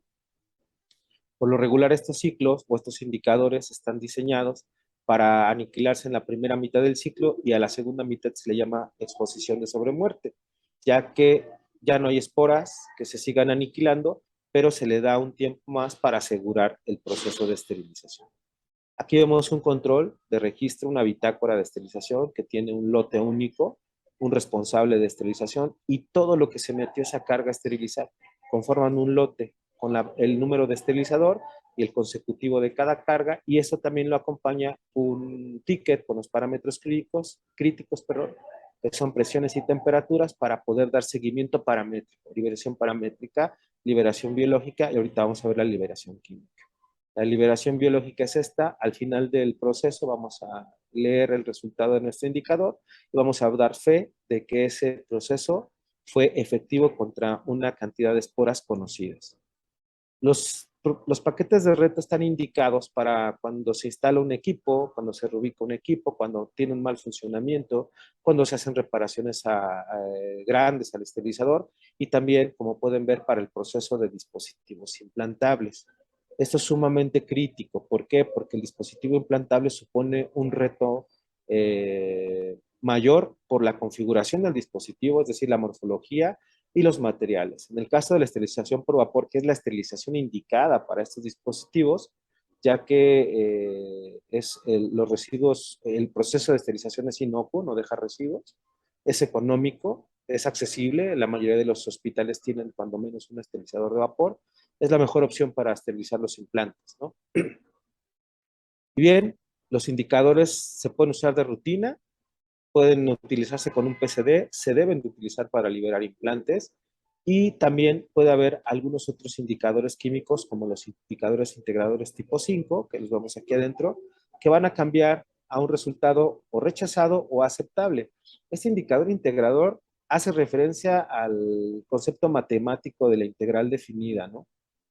Por lo regular, estos ciclos o estos indicadores están diseñados para aniquilarse en la primera mitad del ciclo y a la segunda mitad se le llama exposición de sobremuerte, ya que ya no hay esporas que se sigan aniquilando, pero se le da un tiempo más para asegurar el proceso de esterilización. Aquí vemos un control de registro, una bitácora de esterilización que tiene un lote único, un responsable de esterilización y todo lo que se metió esa carga a esterilizar. Conforman un lote con el número de esterilizador y el consecutivo de cada carga, y eso también lo acompaña un ticket con los parámetros críticos, que son presiones y temperaturas para poder dar seguimiento paramétrico, liberación paramétrica, liberación biológica y ahorita vamos a ver la liberación química. La liberación biológica es esta. Al final del proceso vamos a leer el resultado de nuestro indicador y vamos a dar fe de que ese proceso fue efectivo contra una cantidad de esporas conocidas. Los paquetes de reto están indicados para cuando se instala un equipo, cuando se reubica un equipo, cuando tiene un mal funcionamiento, cuando se hacen reparaciones grandes al esterilizador y también, como pueden ver, para el proceso de dispositivos implantables. Esto es sumamente crítico. ¿Por qué? Porque el dispositivo implantable supone un reto mayor por la configuración del dispositivo, es decir, la morfología y los materiales. En el caso de la esterilización por vapor, que es la esterilización indicada para estos dispositivos, ya que los residuos, el proceso de esterilización es inocuo, no deja residuos, es económico, es accesible, la mayoría de los hospitales tienen cuando menos un esterilizador de vapor, es la mejor opción para esterilizar los implantes, ¿no? Bien, los indicadores se pueden usar de rutina, pueden utilizarse con un PCD, se deben de utilizar para liberar implantes y también puede haber algunos otros indicadores químicos como los indicadores integradores tipo 5, que los vemos aquí adentro, que van a cambiar a un resultado o rechazado o aceptable. Este indicador integrador hace referencia al concepto matemático de la integral definida, ¿no?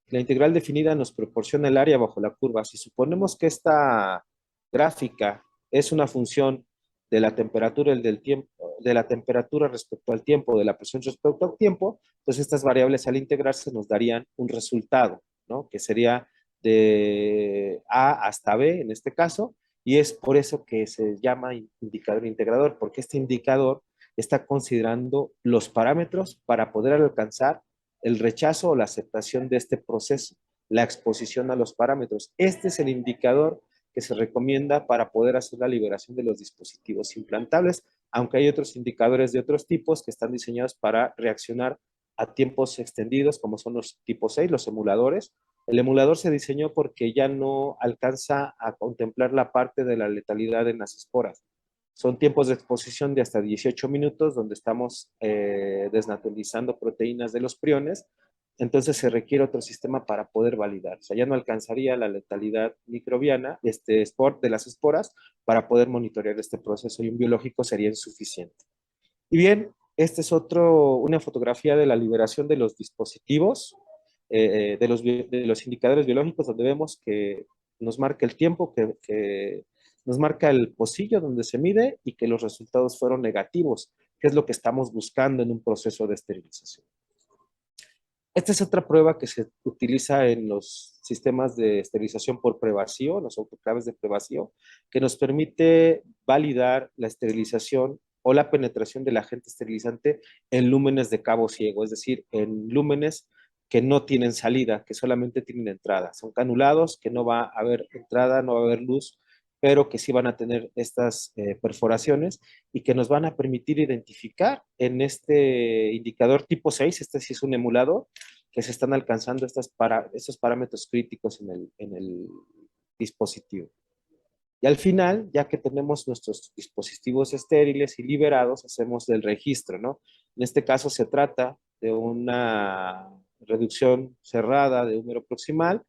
La integral definida nos proporciona el área bajo la curva. Si suponemos que esta gráfica es una función de la temperatura y del tiempo, de la temperatura respecto al tiempo, de la presión respecto al tiempo, entonces estas variables al integrarse nos darían un resultado, ¿no? Que sería de A hasta B en este caso, y es por eso que se llama indicador integrador, porque este indicador está considerando los parámetros para poder alcanzar el rechazo o la aceptación de este proceso, la exposición a los parámetros. Este es el indicador que se recomienda para poder hacer la liberación de los dispositivos implantables, aunque hay otros indicadores de otros tipos que están diseñados para reaccionar a tiempos extendidos, como son los tipo 6, los emuladores. El emulador se diseñó porque ya no alcanza a contemplar la parte de la letalidad en las esporas. Son tiempos de exposición de hasta 18 minutos donde estamos desnaturalizando proteínas de los priones, entonces se requiere otro sistema para poder validar. O sea, ya no alcanzaría la letalidad microbiana de las esporas para poder monitorear este proceso y un biológico sería insuficiente. Y bien, esta es una fotografía de la liberación de los dispositivos, de los indicadores biológicos, donde vemos que nos marca el tiempo, que nos marca el pocillo donde se mide y que los resultados fueron negativos, que es lo que estamos buscando en un proceso de esterilización. Esta es otra prueba que se utiliza en los sistemas de esterilización por prevacío, los autoclaves de prevacío, que nos permite validar la esterilización o la penetración del agente esterilizante en lúmenes de cabo ciego, es decir, en lúmenes que no tienen salida, que solamente tienen entrada. Son canulados, que no va a haber entrada, no va a haber luz, pero que sí van a tener estas perforaciones y que nos van a permitir identificar en este indicador tipo 6, este sí es un emulador, que se están alcanzando estos parámetros críticos en el dispositivo. Y al final, ya que tenemos nuestros dispositivos estériles y liberados, hacemos el registro, ¿no? En este caso se trata de una reducción cerrada de húmero proximal,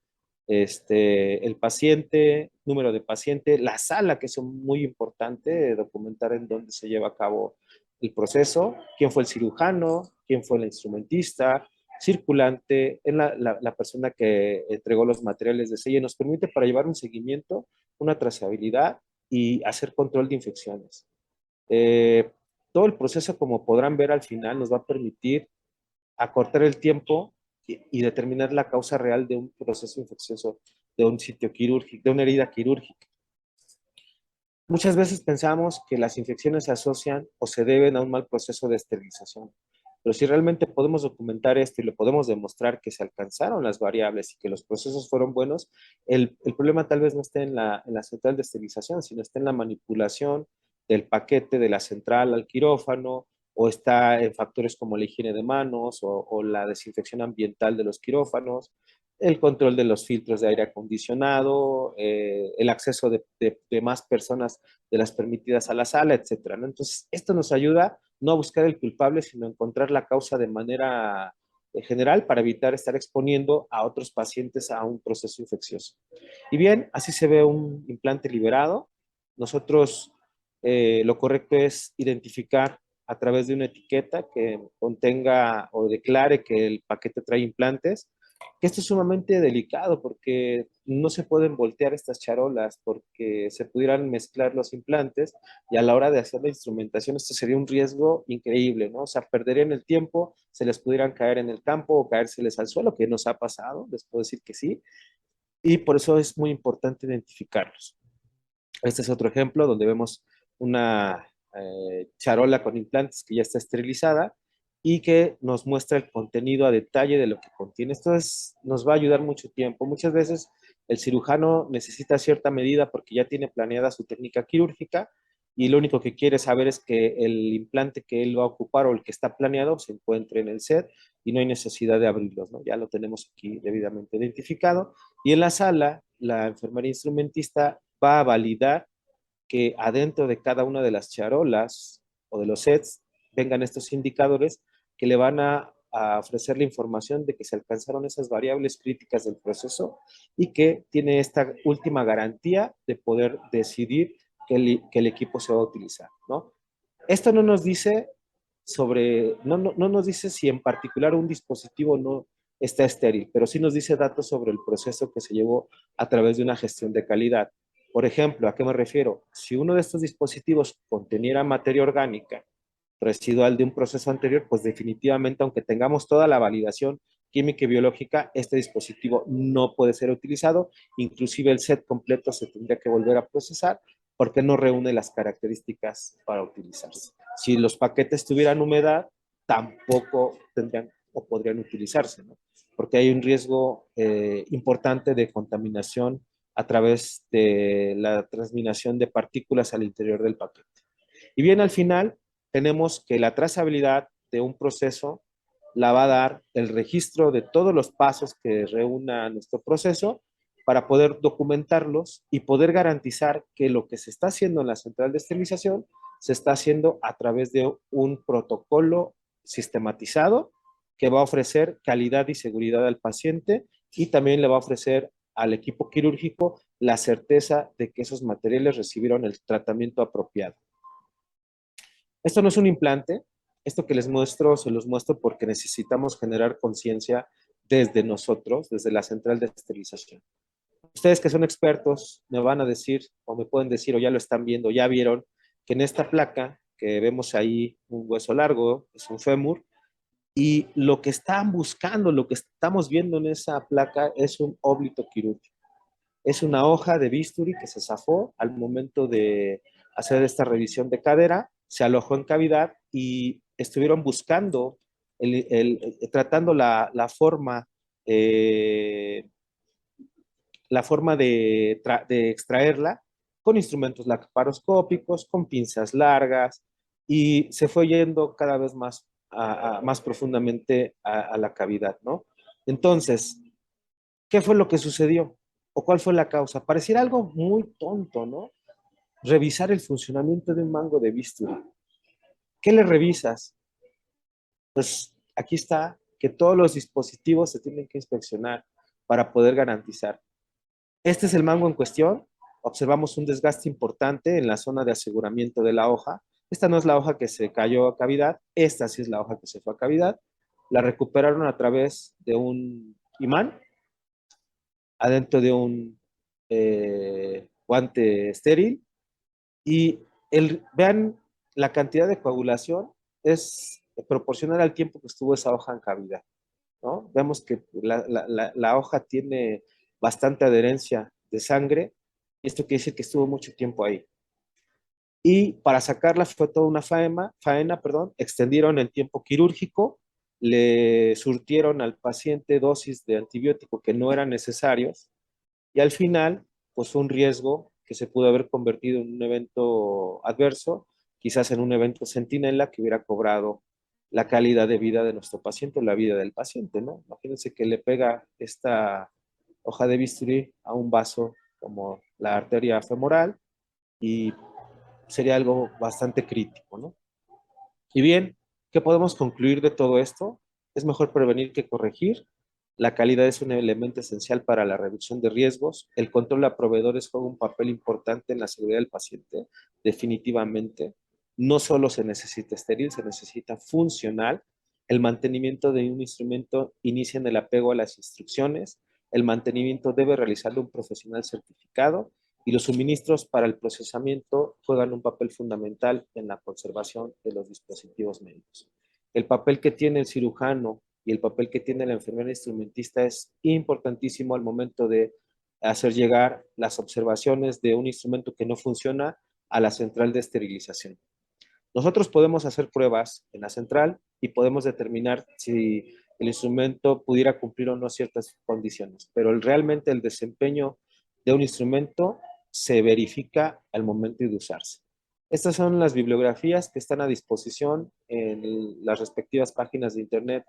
el paciente, número de paciente, la sala, que es muy importante, documentar en dónde se lleva a cabo el proceso, quién fue el cirujano, quién fue el instrumentista, circulante, en la persona que entregó los materiales de sello, nos permite para llevar un seguimiento, una trazabilidad y hacer control de infecciones. Todo el proceso, como podrán ver al final, nos va a permitir acortar el tiempo y determinar la causa real de un proceso infeccioso, de un sitio quirúrgico, de una herida quirúrgica. Muchas veces pensamos que las infecciones se asocian o se deben a un mal proceso de esterilización. Pero si realmente podemos documentar esto y lo podemos demostrar que se alcanzaron las variables y que los procesos fueron buenos, el problema tal vez no esté en la central de esterilización, sino está en la manipulación del paquete de la central al quirófano, o está en factores como la higiene de manos o la desinfección ambiental de los quirófanos, el control de los filtros de aire acondicionado, el acceso de más personas de las permitidas a la sala, etcétera, ¿no? Entonces, esto nos ayuda no a buscar el culpable, sino a encontrar la causa de manera general para evitar estar exponiendo a otros pacientes a un proceso infeccioso. Y bien, así se ve un implante liberado. Nosotros lo correcto es identificar a través de una etiqueta que contenga o declare que el paquete trae implantes, que esto es sumamente delicado porque no se pueden voltear estas charolas porque se pudieran mezclar los implantes y a la hora de hacer la instrumentación esto sería un riesgo increíble, ¿no? O sea, perderían el tiempo, se les pudieran caer en el campo o caérseles al suelo, que nos ha pasado, les puedo decir que sí, y por eso es muy importante identificarlos. Este es otro ejemplo donde vemos una charola con implantes que ya está esterilizada y que nos muestra el contenido a detalle de lo que contiene. Nos va a ayudar mucho tiempo. Muchas veces el cirujano necesita cierta medida porque ya tiene planeada su técnica quirúrgica y lo único que quiere saber es que el implante que él va a ocupar o el que está planeado se encuentre en el set y no hay necesidad de abrirlos, ¿no? Ya lo tenemos aquí debidamente identificado. Y en la sala, la enfermera instrumentista va a validar que adentro de cada una de las charolas o de los sets vengan estos indicadores que le van a ofrecer la información de que se alcanzaron esas variables críticas del proceso y que tiene esta última garantía de poder decidir que el equipo se va a utilizar, ¿no? Esto no nos dice no nos dice si en particular un dispositivo no está estéril, pero sí nos dice datos sobre el proceso que se llevó a través de una gestión de calidad. Por ejemplo, ¿a qué me refiero? Si uno de estos dispositivos conteniera materia orgánica residual de un proceso anterior, pues definitivamente, aunque tengamos toda la validación química y biológica, este dispositivo no puede ser utilizado, inclusive el set completo se tendría que volver a procesar porque no reúne las características para utilizarse. Si los paquetes tuvieran humedad, tampoco tendrían o podrían utilizarse, ¿no? Porque hay un riesgo importante de contaminación a través de la transminación de partículas al interior del paquete. Y bien, al final tenemos que la trazabilidad de un proceso la va a dar el registro de todos los pasos que reúna nuestro proceso para poder documentarlos y poder garantizar que lo que se está haciendo en la central de esterilización se está haciendo a través de un protocolo sistematizado que va a ofrecer calidad y seguridad al paciente y también le va a ofrecer al equipo quirúrgico la certeza de que esos materiales recibieron el tratamiento apropiado. Esto no es un implante, esto que les muestro, se los muestro porque necesitamos generar conciencia desde nosotros, desde la central de esterilización. Ustedes que son expertos me van a decir, o me pueden decir, o ya lo están viendo, ya vieron, que en esta placa que vemos ahí, un hueso largo, es un fémur, y lo que están buscando, lo que estamos viendo en esa placa es un óblito quirúrgico. Es una hoja de bisturí que se zafó al momento de hacer esta revisión de cadera, se alojó en cavidad y estuvieron buscando, tratando la forma de extraerla con instrumentos laparoscópicos, con pinzas largas, y se fue yendo cada vez más, más profundamente a la cavidad, ¿no? Entonces, ¿qué fue lo que sucedió? ¿O cuál fue la causa? Pareciera algo muy tonto, ¿no? Revisar el funcionamiento de un mango de bisturí. ¿Qué le revisas? Pues aquí está que todos los dispositivos se tienen que inspeccionar para poder garantizar. Este es el mango en cuestión. Observamos un desgaste importante en la zona de aseguramiento de la hoja. Esta no es la hoja que se cayó a cavidad, esta sí es la hoja que se fue a cavidad. La recuperaron a través de un imán adentro de un guante estéril y vean la cantidad de coagulación es proporcional al tiempo que estuvo esa hoja en cavidad, ¿no? Vemos que la hoja tiene bastante adherencia de sangre y esto quiere decir que estuvo mucho tiempo ahí. Y para sacarla fue toda una faena, extendieron el tiempo quirúrgico, le surtieron al paciente dosis de antibiótico que no eran necesarios y al final, pues fue un riesgo que se pudo haber convertido en un evento adverso, quizás en un evento centinela que hubiera cobrado la calidad de vida de nuestro paciente o la vida del paciente, ¿no? Imagínense que le pega esta hoja de bisturí a un vaso como la arteria femoral y sería algo bastante crítico, ¿no? Y bien, ¿qué podemos concluir de todo esto? Es mejor prevenir que corregir. La calidad es un elemento esencial para la reducción de riesgos. El control a proveedores juega un papel importante en la seguridad del paciente, definitivamente. No solo se necesita estéril, se necesita funcional. El mantenimiento de un instrumento inicia en el apego a las instrucciones. El mantenimiento debe realizarlo un profesional certificado y los suministros para el procesamiento juegan un papel fundamental en la conservación de los dispositivos médicos. El papel que tiene el cirujano y el papel que tiene la enfermera instrumentista es importantísimo al momento de hacer llegar las observaciones de un instrumento que no funciona a la central de esterilización. Nosotros podemos hacer pruebas en la central y podemos determinar si el instrumento pudiera cumplir o no ciertas condiciones, pero realmente el desempeño de un instrumento se verifica al momento de usarse. Estas son las bibliografías que están a disposición en las respectivas páginas de internet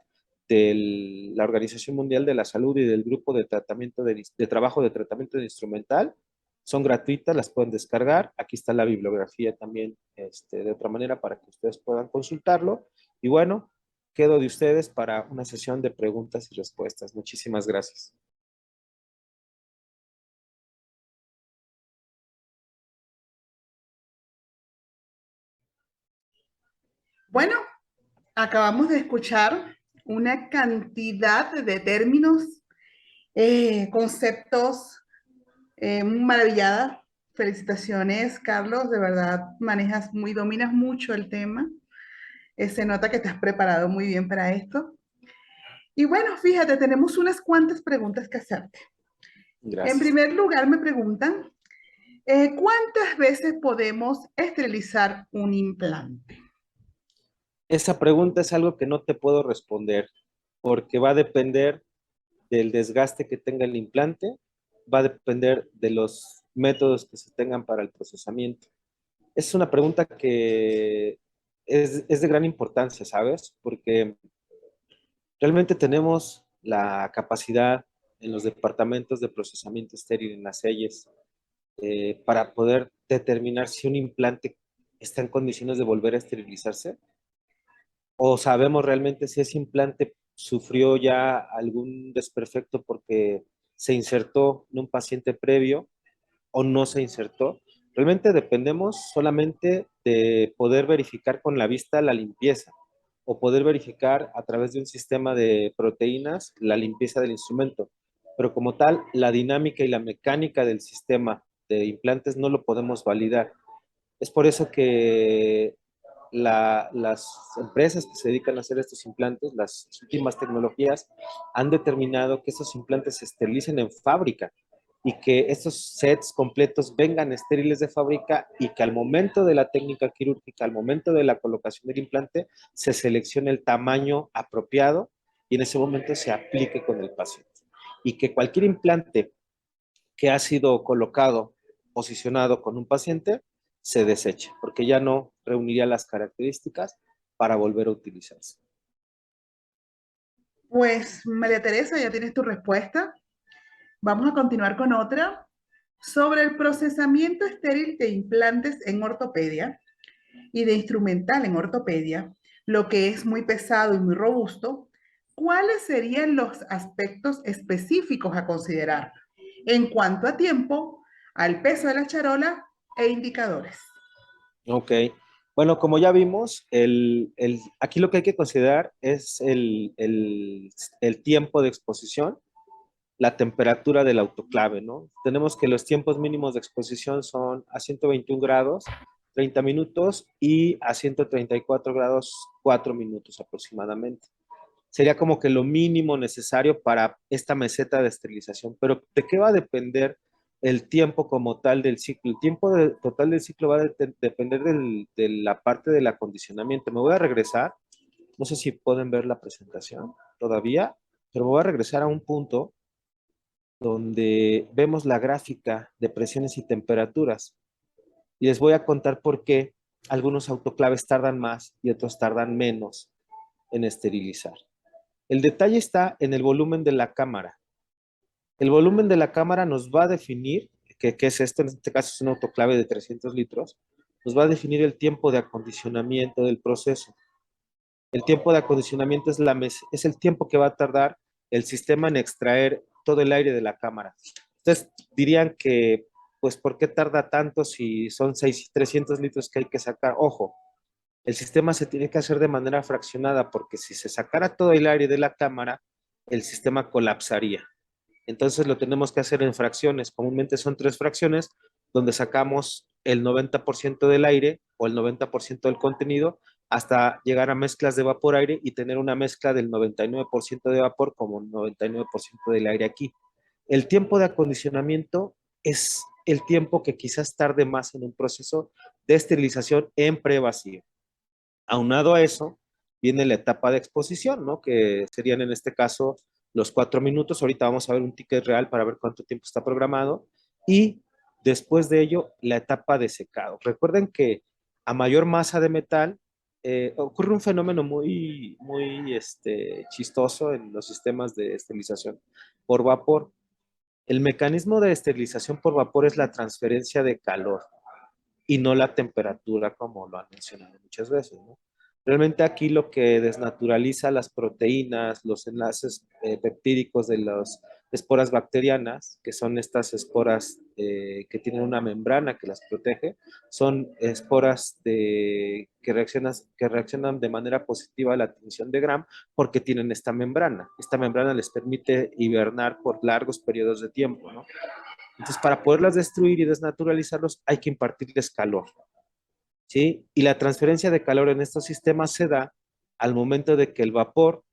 de la Organización Mundial de la Salud y del Grupo de Tratamiento de Trabajo de Tratamiento de Instrumental. Son gratuitas, las pueden descargar. Aquí está la bibliografía también de otra manera para que ustedes puedan consultarlo. Y bueno, quedo de ustedes para una sesión de preguntas y respuestas. Muchísimas gracias. Bueno, acabamos de escuchar una cantidad de términos, conceptos, muy maravillada. Felicitaciones, Carlos, de verdad dominas mucho el tema. Se nota que te has preparado muy bien para esto. Y bueno, fíjate, tenemos unas cuantas preguntas que hacerte. En Gracias. primer lugar, me preguntan, ¿cuántas veces podemos esterilizar un implante? Esa pregunta es algo que no te puedo responder porque va a depender del desgaste que tenga el implante, va a depender de los métodos que se tengan para el procesamiento. Es una pregunta que es de gran importancia, ¿sabes? Porque realmente tenemos la capacidad en los departamentos de procesamiento estéril en las leyes para poder determinar si un implante está en condiciones de volver a esterilizarse o sabemos realmente si ese implante sufrió ya algún desperfecto porque se insertó en un paciente previo o no se insertó. Realmente dependemos solamente de poder verificar con la vista la limpieza o poder verificar a través de un sistema de proteínas la limpieza del instrumento. Pero como tal, la dinámica y la mecánica del sistema de implantes no lo podemos validar. Es por eso que las empresas que se dedican a hacer estos implantes, las últimas tecnologías, han determinado que estos implantes se esterilicen en fábrica y que estos sets completos vengan estériles de fábrica y que al momento de la técnica quirúrgica, al momento de la colocación del implante, se seleccione el tamaño apropiado y en ese momento se aplique con el paciente. Y que cualquier implante que ha sido colocado, posicionado con un paciente, se deseche, porque ya no reuniría las características para volver a utilizarse. Pues María Teresa, ya tienes tu respuesta. Vamos a continuar con otra. Sobre el procesamiento estéril de implantes en ortopedia y de instrumental en ortopedia, lo que es muy pesado y muy robusto, ¿cuáles serían los aspectos específicos a considerar en cuanto a tiempo, al peso de la charola e indicadores? Ok. Bueno, como ya vimos, aquí lo que hay que considerar es el tiempo de exposición, la temperatura del autoclave, ¿no? Tenemos que los tiempos mínimos de exposición son a 121 grados, 30 minutos y a 134 grados, 4 minutos aproximadamente. Sería como que lo mínimo necesario para esta meseta de esterilización. Pero ¿de qué va a depender el tiempo como tal del ciclo? El tiempo total del ciclo va a depender de la parte del acondicionamiento. Me voy a regresar, no sé si pueden ver la presentación todavía, pero me voy a regresar a un punto donde vemos la gráfica de presiones y temperaturas. Y les voy a contar por qué algunos autoclaves tardan más y otros tardan menos en esterilizar. El detalle está en el volumen de la cámara. El volumen de la cámara nos va a definir, ¿qué es esto? En este caso es un autoclave de 300 litros, nos va a definir el tiempo de acondicionamiento del proceso. El tiempo de acondicionamiento es el tiempo que va a tardar el sistema en extraer todo el aire de la cámara. Ustedes dirían que, pues, ¿por qué tarda tanto si son 300 litros que hay que sacar? Ojo, el sistema se tiene que hacer de manera fraccionada porque si se sacara todo el aire de la cámara, el sistema colapsaría. Entonces lo tenemos que hacer en fracciones. Comúnmente son 3 fracciones donde sacamos el 90% del aire o el 90% del contenido hasta llegar a mezclas de vapor-aire y tener una mezcla del 99% de vapor como 99% del aire aquí. El tiempo de acondicionamiento es el tiempo que quizás tarde más en un proceso de esterilización en prevacío. Aunado a eso, viene la etapa de exposición, ¿no? Que serían en este caso los 4 minutos. Ahorita vamos a ver un ticket real para ver cuánto tiempo está programado. Y después de ello, la etapa de secado. Recuerden que a mayor masa de metal, ocurre un fenómeno muy chistoso en los sistemas de esterilización por vapor. El mecanismo de esterilización por vapor es la transferencia de calor y no la temperatura, como lo han mencionado muchas veces, ¿no? Realmente aquí lo que desnaturaliza las proteínas, los enlaces peptídicos esporas bacterianas, que son estas esporas que tienen una membrana que las protege. Son esporas que reaccionan de manera positiva a la tinción de Gram porque tienen esta membrana. Esta membrana les permite hibernar por largos periodos de tiempo, ¿no? Entonces, para poderlas destruir y desnaturalizarlos, hay que impartirles calor, ¿sí? Y la transferencia de calor en estos sistemas se da al momento de que el vapor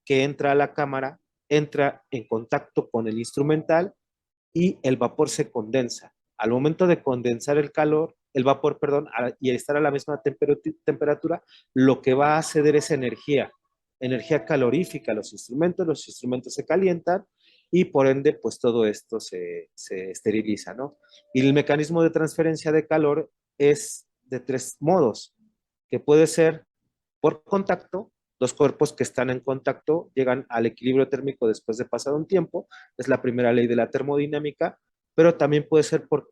que entra a la cámara entra en contacto con el instrumental y el vapor se condensa. Al momento de condensar el calor, el vapor, perdón, y estar a la misma temperatura, lo que va a ceder es energía calorífica a los instrumentos se calientan y por ende, pues todo esto se esteriliza, ¿no? Y el mecanismo de transferencia de calor es de tres modos, que puede ser por contacto. Dos cuerpos que están en contacto llegan al equilibrio térmico después de pasado un tiempo, es la primera ley de la termodinámica, pero también puede ser por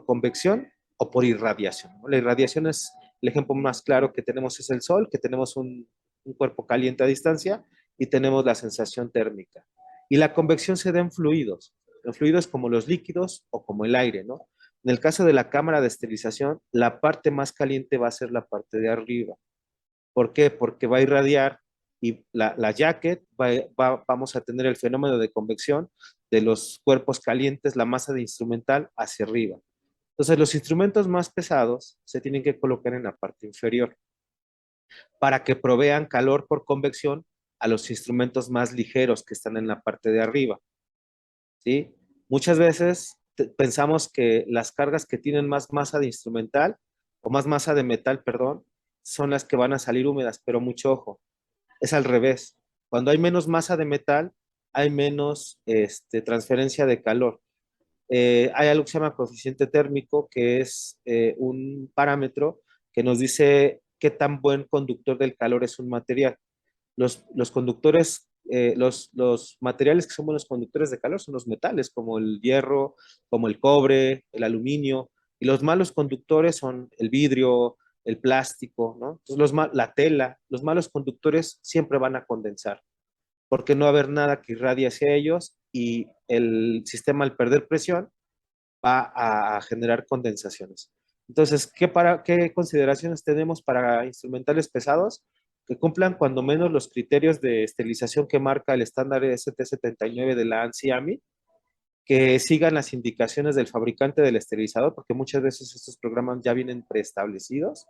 convección o por irradiación, ¿no? La irradiación es el ejemplo más claro que tenemos, es el sol, que tenemos un cuerpo caliente a distancia y tenemos la sensación térmica. Y la convección se da en fluidos como los líquidos o como el aire, ¿no? En el caso de la cámara de esterilización, la parte más caliente va a ser la parte de arriba. ¿Por qué? Porque va a irradiar y la jacket vamos a tener el fenómeno de convección de los cuerpos calientes, la masa de instrumental hacia arriba. Entonces, los instrumentos más pesados se tienen que colocar en la parte inferior para que provean calor por convección a los instrumentos más ligeros que están en la parte de arriba, ¿sí? Muchas veces pensamos que las cargas que tienen más masa de instrumental o más masa de metal, perdón, son las que van a salir húmedas, pero mucho ojo, es al revés. Cuando hay menos masa de metal, hay menos transferencia de calor. Hay algo que se llama coeficiente térmico, que es un parámetro que nos dice qué tan buen conductor del calor es un material. Los conductores, los materiales que son buenos conductores de calor son los metales, como el hierro, como el cobre, el aluminio, y los malos conductores son el vidrio, el plástico, ¿no? Entonces, la tela, los malos conductores siempre van a condensar, porque no va a haber nada que irradie hacia ellos y el sistema al perder presión va a generar condensaciones. Entonces, ¿qué consideraciones tenemos para instrumentales pesados? Que cumplan cuando menos los criterios de esterilización que marca el estándar ST79 de la ANSI-AMI, que sigan las indicaciones del fabricante del esterilizador, porque muchas veces estos programas ya vienen preestablecidos,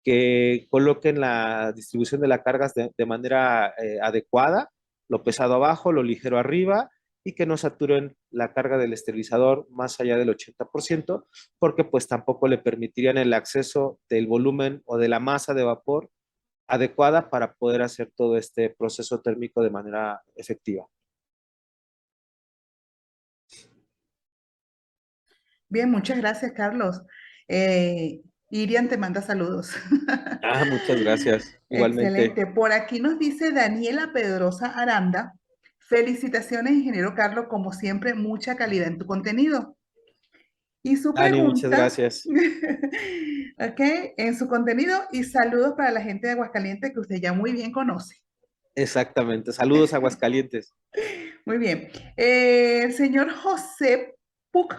que coloquen la distribución de las cargas de manera adecuada, lo pesado abajo, lo ligero arriba, y que no saturen la carga del esterilizador más allá del 80%, porque pues tampoco le permitirían el acceso del volumen o de la masa de vapor adecuada para poder hacer todo este proceso térmico de manera efectiva. Bien, muchas gracias, Carlos. Irian te manda saludos. Ah, muchas gracias. Igualmente. Excelente. Por aquí nos dice Daniela Pedrosa Aranda. Felicitaciones, ingeniero Carlos, como siempre, mucha calidad en tu contenido. Y su Dani, muchas pregunta, gracias. ok, en su contenido y saludos para la gente de Aguascalientes que usted ya muy bien conoce. Exactamente. Saludos, Aguascalientes. Muy bien. El señor José Puc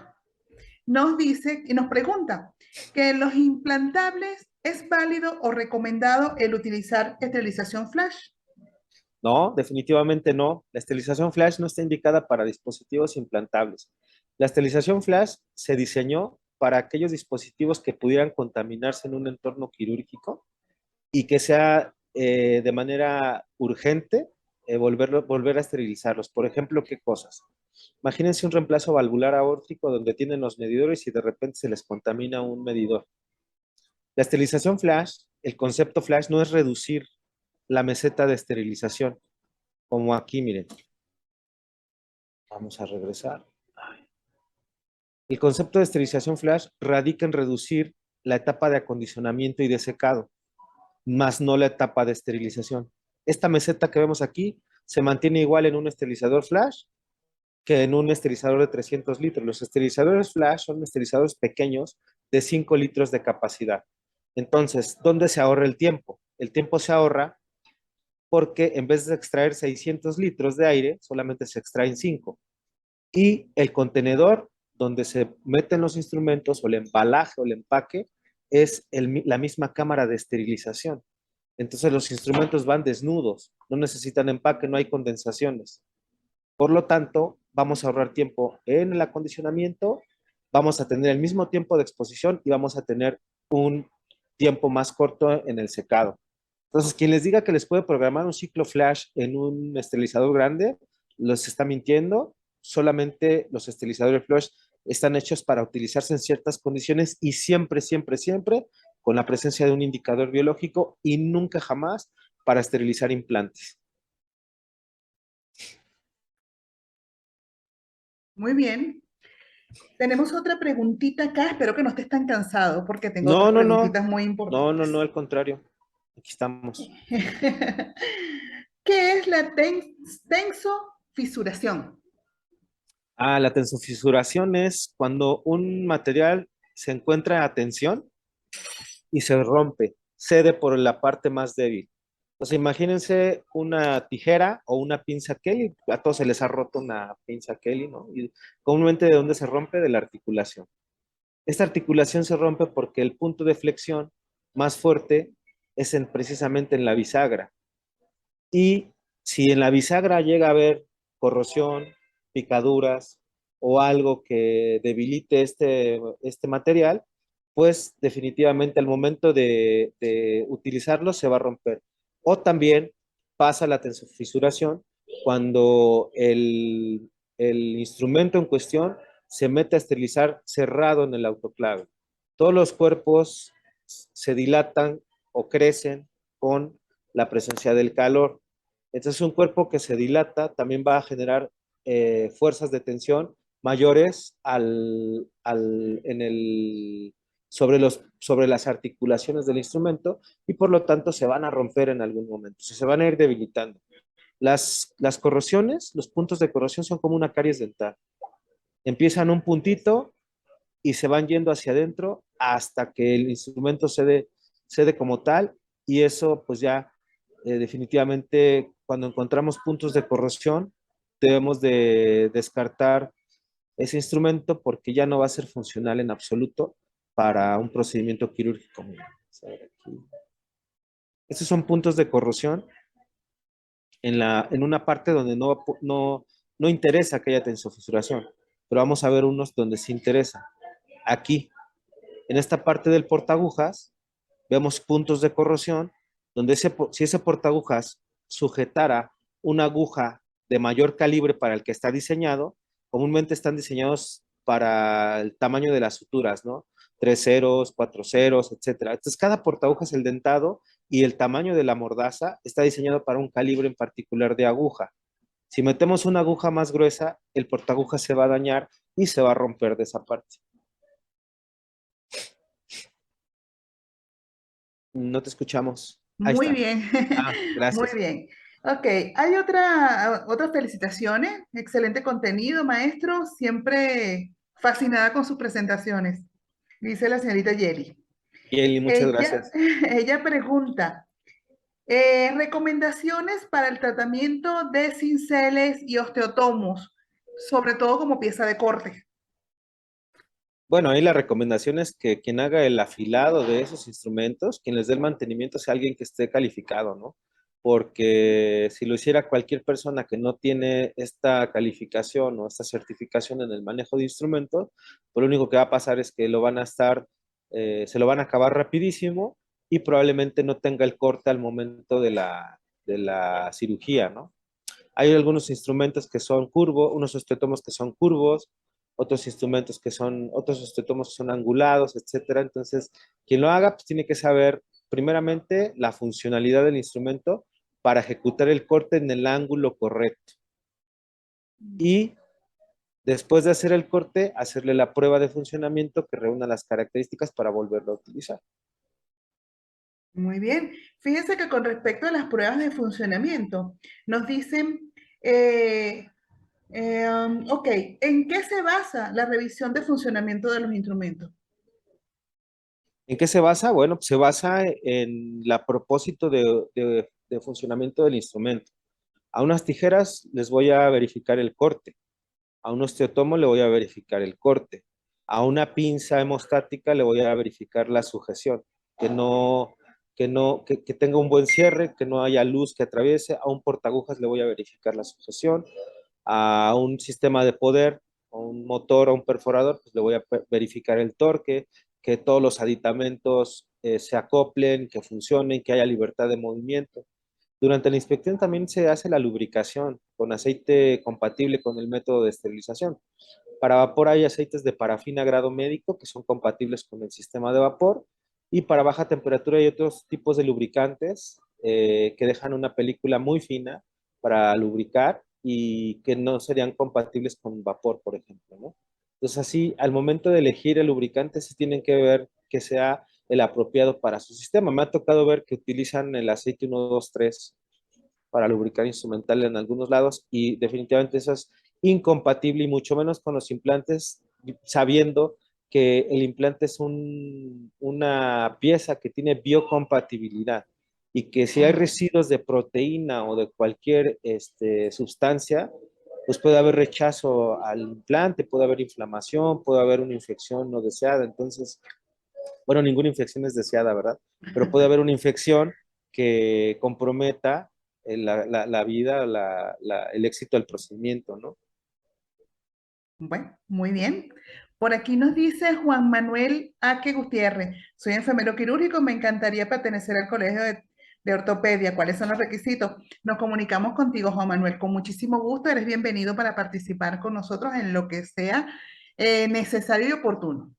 nos dice y nos pregunta que en los implantables es válido o recomendado el utilizar esterilización flash. No, definitivamente no. La esterilización flash no está indicada para dispositivos implantables. La esterilización flash se diseñó para aquellos dispositivos que pudieran contaminarse en un entorno quirúrgico y que sea de manera urgente volver a esterilizarlos. Por ejemplo, ¿qué cosas? Imagínense un reemplazo valvular aórtico donde tienen los medidores y de repente se les contamina un medidor. La esterilización flash, el concepto flash no es reducir la meseta de esterilización, como aquí, miren. Vamos a regresar. El concepto de esterilización flash radica en reducir la etapa de acondicionamiento y de secado, más no la etapa de esterilización. Esta meseta que vemos aquí se mantiene igual en un esterilizador flash que en un esterilizador de 300 litros. Los esterilizadores flash son esterilizadores pequeños de 5 litros de capacidad. Entonces, ¿dónde se ahorra el tiempo? El tiempo se ahorra porque en vez de extraer 600 litros de aire, solamente se extraen 5. Y el contenedor donde se meten los instrumentos o el embalaje o el empaque es la misma cámara de esterilización. Entonces los instrumentos van desnudos, no necesitan empaque, no hay condensaciones. Por lo tanto, vamos a ahorrar tiempo en el acondicionamiento, vamos a tener el mismo tiempo de exposición y vamos a tener un tiempo más corto en el secado. Entonces, quien les diga que les puede programar un ciclo flash en un esterilizador grande, los está mintiendo. Solamente los esterilizadores flash están hechos para utilizarse en ciertas condiciones y siempre, siempre, siempre con la presencia de un indicador biológico y nunca jamás para esterilizar implantes. Muy bien. Tenemos otra preguntita acá. Espero que no estés tan cansado porque tengo otras No, no, no, preguntitas muy no, no, importantes. no, al contrario. Aquí estamos. ¿Qué es la tensofisuración? Ah, la tensofisuración es cuando un material se encuentra a tensión y se rompe, cede por la parte más débil. Entonces, imagínense una tijera o una pinza Kelly. A todos se les ha roto una pinza Kelly, ¿no? Y comúnmente, ¿de dónde se rompe? De la articulación. Esta articulación se rompe porque el punto de flexión más fuerte es precisamente en la bisagra. Y si en la bisagra llega a haber corrosión, picaduras o algo que debilite este material, pues definitivamente al momento de utilizarlo se va a romper. O también pasa la tensofisuración cuando el instrumento en cuestión se mete a esterilizar cerrado en el autoclave. Todos los cuerpos se dilatan o crecen con la presencia del calor. Entonces, un cuerpo que se dilata también va a generar fuerzas de tensión mayores sobre las articulaciones del instrumento y por lo tanto se van a romper en algún momento, se van a ir debilitando. Las corrosiones, los puntos de corrosión son como una caries dental. Empiezan un puntito y se van yendo hacia adentro hasta que el instrumento cede como tal y eso pues ya definitivamente cuando encontramos puntos de corrosión debemos de descartar ese instrumento porque ya no va a ser funcional en absoluto para un procedimiento quirúrgico. Estos son puntos de corrosión en una parte donde no interesa que haya tensofisuración, pero vamos a ver unos donde sí interesa. Aquí, en esta parte del portaagujas, vemos puntos de corrosión donde si ese portaagujas sujetara una aguja de mayor calibre para el que está diseñado, comúnmente están diseñados para el tamaño de las suturas, ¿no? 3 ceros, 4 ceros, etcétera. Entonces, cada portaagujas, el dentado y el tamaño de la mordaza está diseñado para un calibre en particular de aguja. Si metemos una aguja más gruesa, el portaagujas se va a dañar y se va a romper de esa parte. No te escuchamos. Ahí Muy está. bien, Ah, muy gracias. bien. Ok, hay otras felicitaciones. Excelente contenido, maestro. Siempre fascinada con sus presentaciones, dice la señorita Yeli. Kelly, muchas Ella, gracias. ella pregunta, recomendaciones para el tratamiento de cinceles y osteotomos, sobre todo como pieza de corte. Bueno, ahí la recomendación es que quien haga el afilado de esos instrumentos, quien les dé el mantenimiento, sea alguien que esté calificado, ¿no? Porque si lo hiciera cualquier persona que no tiene esta calificación o esta certificación en el manejo de instrumentos, pues lo único que va a pasar es que se lo van a acabar rapidísimo y probablemente no tenga el corte al momento de la cirugía, ¿no? Hay algunos instrumentos que son curvos, unos osteotomos que son curvos, otros osteotomos que son angulados, etcétera. Entonces, quien lo haga, pues tiene que saber primeramente la funcionalidad del instrumento para ejecutar el corte en el ángulo correcto. Y después de hacer el corte, hacerle la prueba de funcionamiento que reúna las características para volverlo a utilizar. Muy bien. Fíjense que con respecto a las pruebas de funcionamiento, nos dicen, eh, ok, ¿en qué se basa la revisión de funcionamiento de los instrumentos? ¿En qué se basa? Bueno, pues se basa en la propósito de de funcionamiento del instrumento. A unas tijeras les voy a verificar el corte, a un osteotomo le voy a verificar el corte, a una pinza hemostática le voy a verificar la sujeción, que no, que tenga un buen cierre, que no haya luz que atraviese, a un portagujas le voy a verificar la sujeción, a un sistema de poder, a un motor, a un perforador, pues le voy a verificar el torque, que todos los aditamentos se acoplen, que funcionen, que haya libertad de movimiento. Durante la inspección también se hace la lubricación con aceite compatible con el método de esterilización. Para vapor hay aceites de parafina grado médico que son compatibles con el sistema de vapor, y para baja temperatura hay otros tipos de lubricantes que dejan una película muy fina para lubricar y que no serían compatibles con vapor, por ejemplo, ¿no? Entonces así, al momento de elegir el lubricante, sí tienen que ver que sea el apropiado para su sistema. Me ha tocado ver que utilizan el aceite 123 para lubricar instrumental en algunos lados, y definitivamente eso es incompatible, y mucho menos con los implantes, sabiendo que el implante es una pieza que tiene biocompatibilidad, y que si hay residuos de proteína o de cualquier sustancia, pues puede haber rechazo al implante, puede haber inflamación, puede haber una infección no deseada. Entonces, bueno, ninguna infección es deseada, ¿verdad? Pero puede haber una infección que comprometa la vida, el éxito del procedimiento, ¿no? Bueno, muy bien. Por aquí nos dice Juan Manuel Aque Gutiérrez. Soy enfermero quirúrgico, me encantaría pertenecer al colegio de ortopedia. ¿Cuáles son los requisitos? Nos comunicamos contigo, Juan Manuel, con muchísimo gusto. Eres bienvenido para participar con nosotros en lo que sea necesario y oportuno.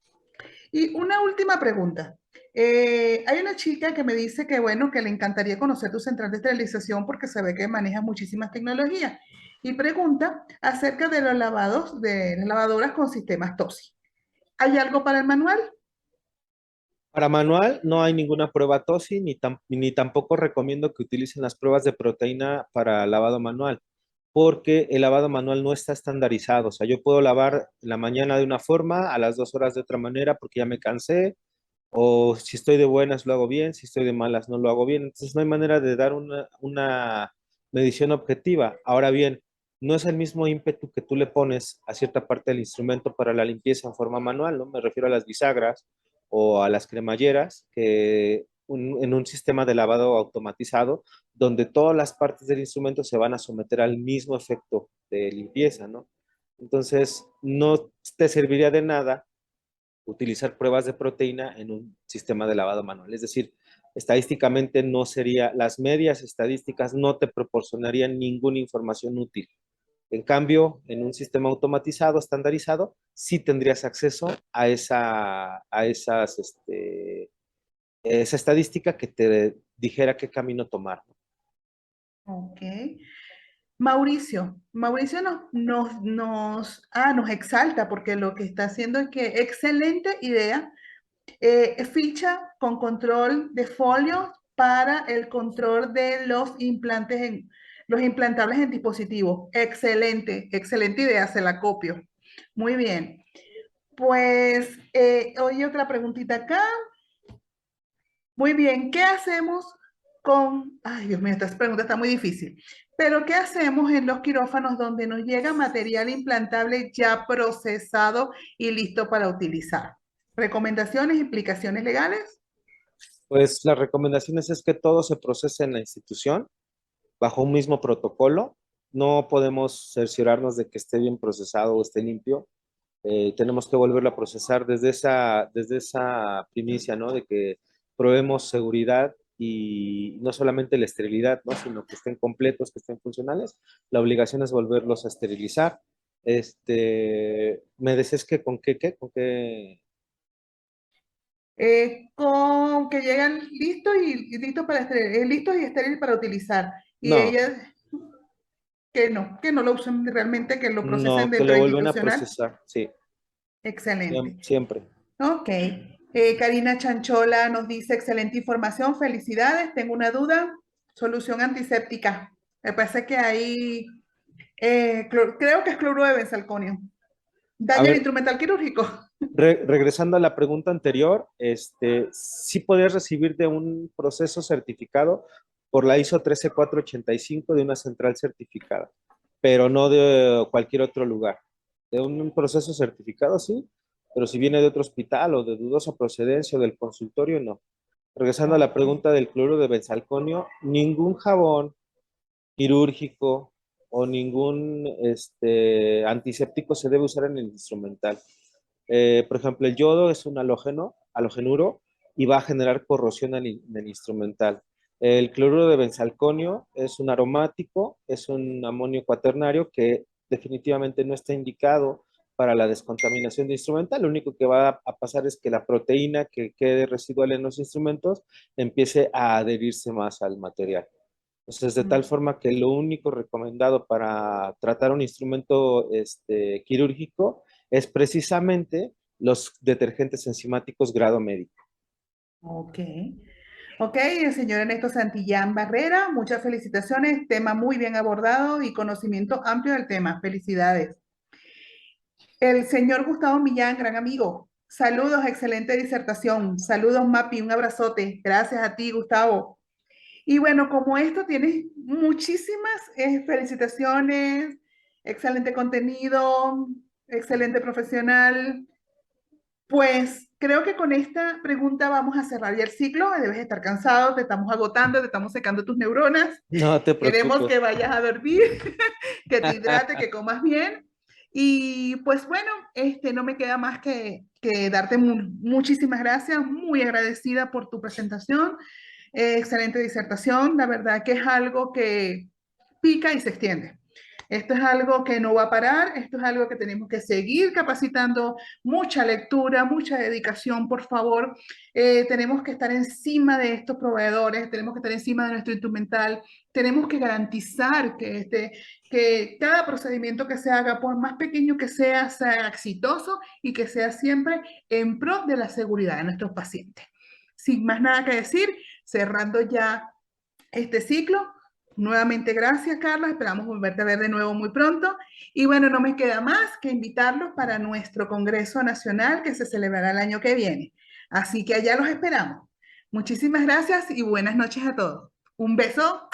Y una última pregunta. Hay una chica que me dice que, bueno, que le encantaría conocer tu central de esterilización porque se ve que manejas muchísimas tecnologías. Y pregunta acerca de los lavados, de las lavadoras con sistemas TOSI. ¿Hay algo para el manual? Para manual no hay ninguna prueba TOSI, ni tampoco recomiendo que utilicen las pruebas de proteína para lavado manual, porque el lavado manual no está estandarizado. O sea, yo puedo lavar en la mañana de una forma, a las 2 horas de otra manera porque ya me cansé, o si estoy de buenas lo hago bien, si estoy de malas no lo hago bien. Entonces no hay manera de dar una medición objetiva. Ahora bien, no es el mismo ímpetu que tú le pones a cierta parte del instrumento para la limpieza en forma manual, ¿no? Me refiero a las bisagras o a las cremalleras, que en un sistema de lavado automatizado, donde todas las partes del instrumento se van a someter al mismo efecto de limpieza, ¿no? Entonces, no te serviría de nada utilizar pruebas de proteína en un sistema de lavado manual. Es decir, estadísticamente no sería, las medias estadísticas no te proporcionarían ninguna información útil. En cambio, en un sistema automatizado, estandarizado, sí tendrías acceso a esa estadística que te dijera qué camino tomar. Ok. Mauricio nos exalta porque lo que está haciendo es que excelente idea. Ficha con control de folio para el control de los implantes los implantables en dispositivos. Excelente, excelente idea, se la copio. Muy bien. Pues, oye, otra preguntita acá. Muy bien, ¿qué hacemos con, ay Dios mío, esta pregunta está muy difícil, pero ¿qué hacemos en los quirófanos donde nos llega material implantable ya procesado y listo para utilizar? ¿Recomendaciones, implicaciones legales? Pues las recomendaciones es que todo se procese en la institución bajo un mismo protocolo. No podemos cerciorarnos de que esté bien procesado o esté limpio. Tenemos que volverlo a procesar desde esa primicia, ¿no? De que probemos seguridad, y no solamente la esterilidad, ¿no? Sino que estén completos, que estén funcionales. La obligación es volverlos a esterilizar. Me decías que con qué. Con que llegan listos y listos para listos y estériles para utilizar. Y No, ellas que no lo usen realmente, que lo procesen no, que dentro lo vuelven a institucional. procesar, sí, Excelente. siempre. Ok. Karina Chanchola nos dice, excelente información, felicidades. Tengo una duda. Solución antiséptica. Me parece que ahí, creo que es cloruro de benzalconio. A ¿Daña el ver, instrumental quirúrgico? regresando a la pregunta anterior, sí podías recibir de un proceso certificado por la ISO 13485 de una central certificada, pero no de cualquier otro lugar. De un proceso certificado, sí, pero si viene de otro hospital o de dudosa procedencia o del consultorio, no. Regresando a la Ok. pregunta del cloruro de benzalconio, ningún jabón quirúrgico o ningún antiséptico se debe usar en el instrumental. Por ejemplo, el yodo es un halogenuro, y va a generar corrosión en el instrumental. El cloruro de benzalconio es un aromático, es un amonio cuaternario que definitivamente no está indicado para la descontaminación de instrumental. Lo único que va a pasar es que la proteína que quede residual en los instrumentos empiece a adherirse más al material. Entonces, de tal Mm. forma que lo único recomendado para tratar un instrumento quirúrgico es precisamente los detergentes enzimáticos grado médico. Ok. Ok, el señor Ernesto Santillán Barrera, muchas felicitaciones, tema muy bien abordado y conocimiento amplio del tema. Felicidades. El señor Gustavo Millán, gran amigo. Saludos, excelente disertación. Saludos, Mapi, un abrazote. Gracias a ti, Gustavo. Y bueno, como esto tienes muchísimas felicitaciones, excelente contenido, excelente profesional. Pues creo que con esta pregunta vamos a cerrar ya el ciclo. Debes estar cansado, te estamos agotando, te estamos secando tus neuronas. No te Queremos que preocupes. vayas a dormir, que te hidrate, que comas bien. Y pues bueno, no me queda más que darte muchísimas gracias, muy agradecida por tu presentación. Excelente disertación, la verdad que es algo que pica y se extiende. Esto es algo que no va a parar, esto es algo que tenemos que seguir capacitando, mucha lectura, mucha dedicación, por favor. Tenemos que estar encima de estos proveedores, tenemos que estar encima de nuestro instrumental, tenemos que garantizar que cada procedimiento que se haga, por más pequeño que sea exitoso y que sea siempre en pro de la seguridad de nuestros pacientes. Sin más nada que decir, cerrando ya este ciclo. Nuevamente, gracias, Carlos. Esperamos volverte a ver de nuevo muy pronto. Y bueno, no me queda más que invitarlos para nuestro Congreso Nacional que se celebrará el año que viene. Así que allá los esperamos. Muchísimas gracias y buenas noches a todos. Un beso.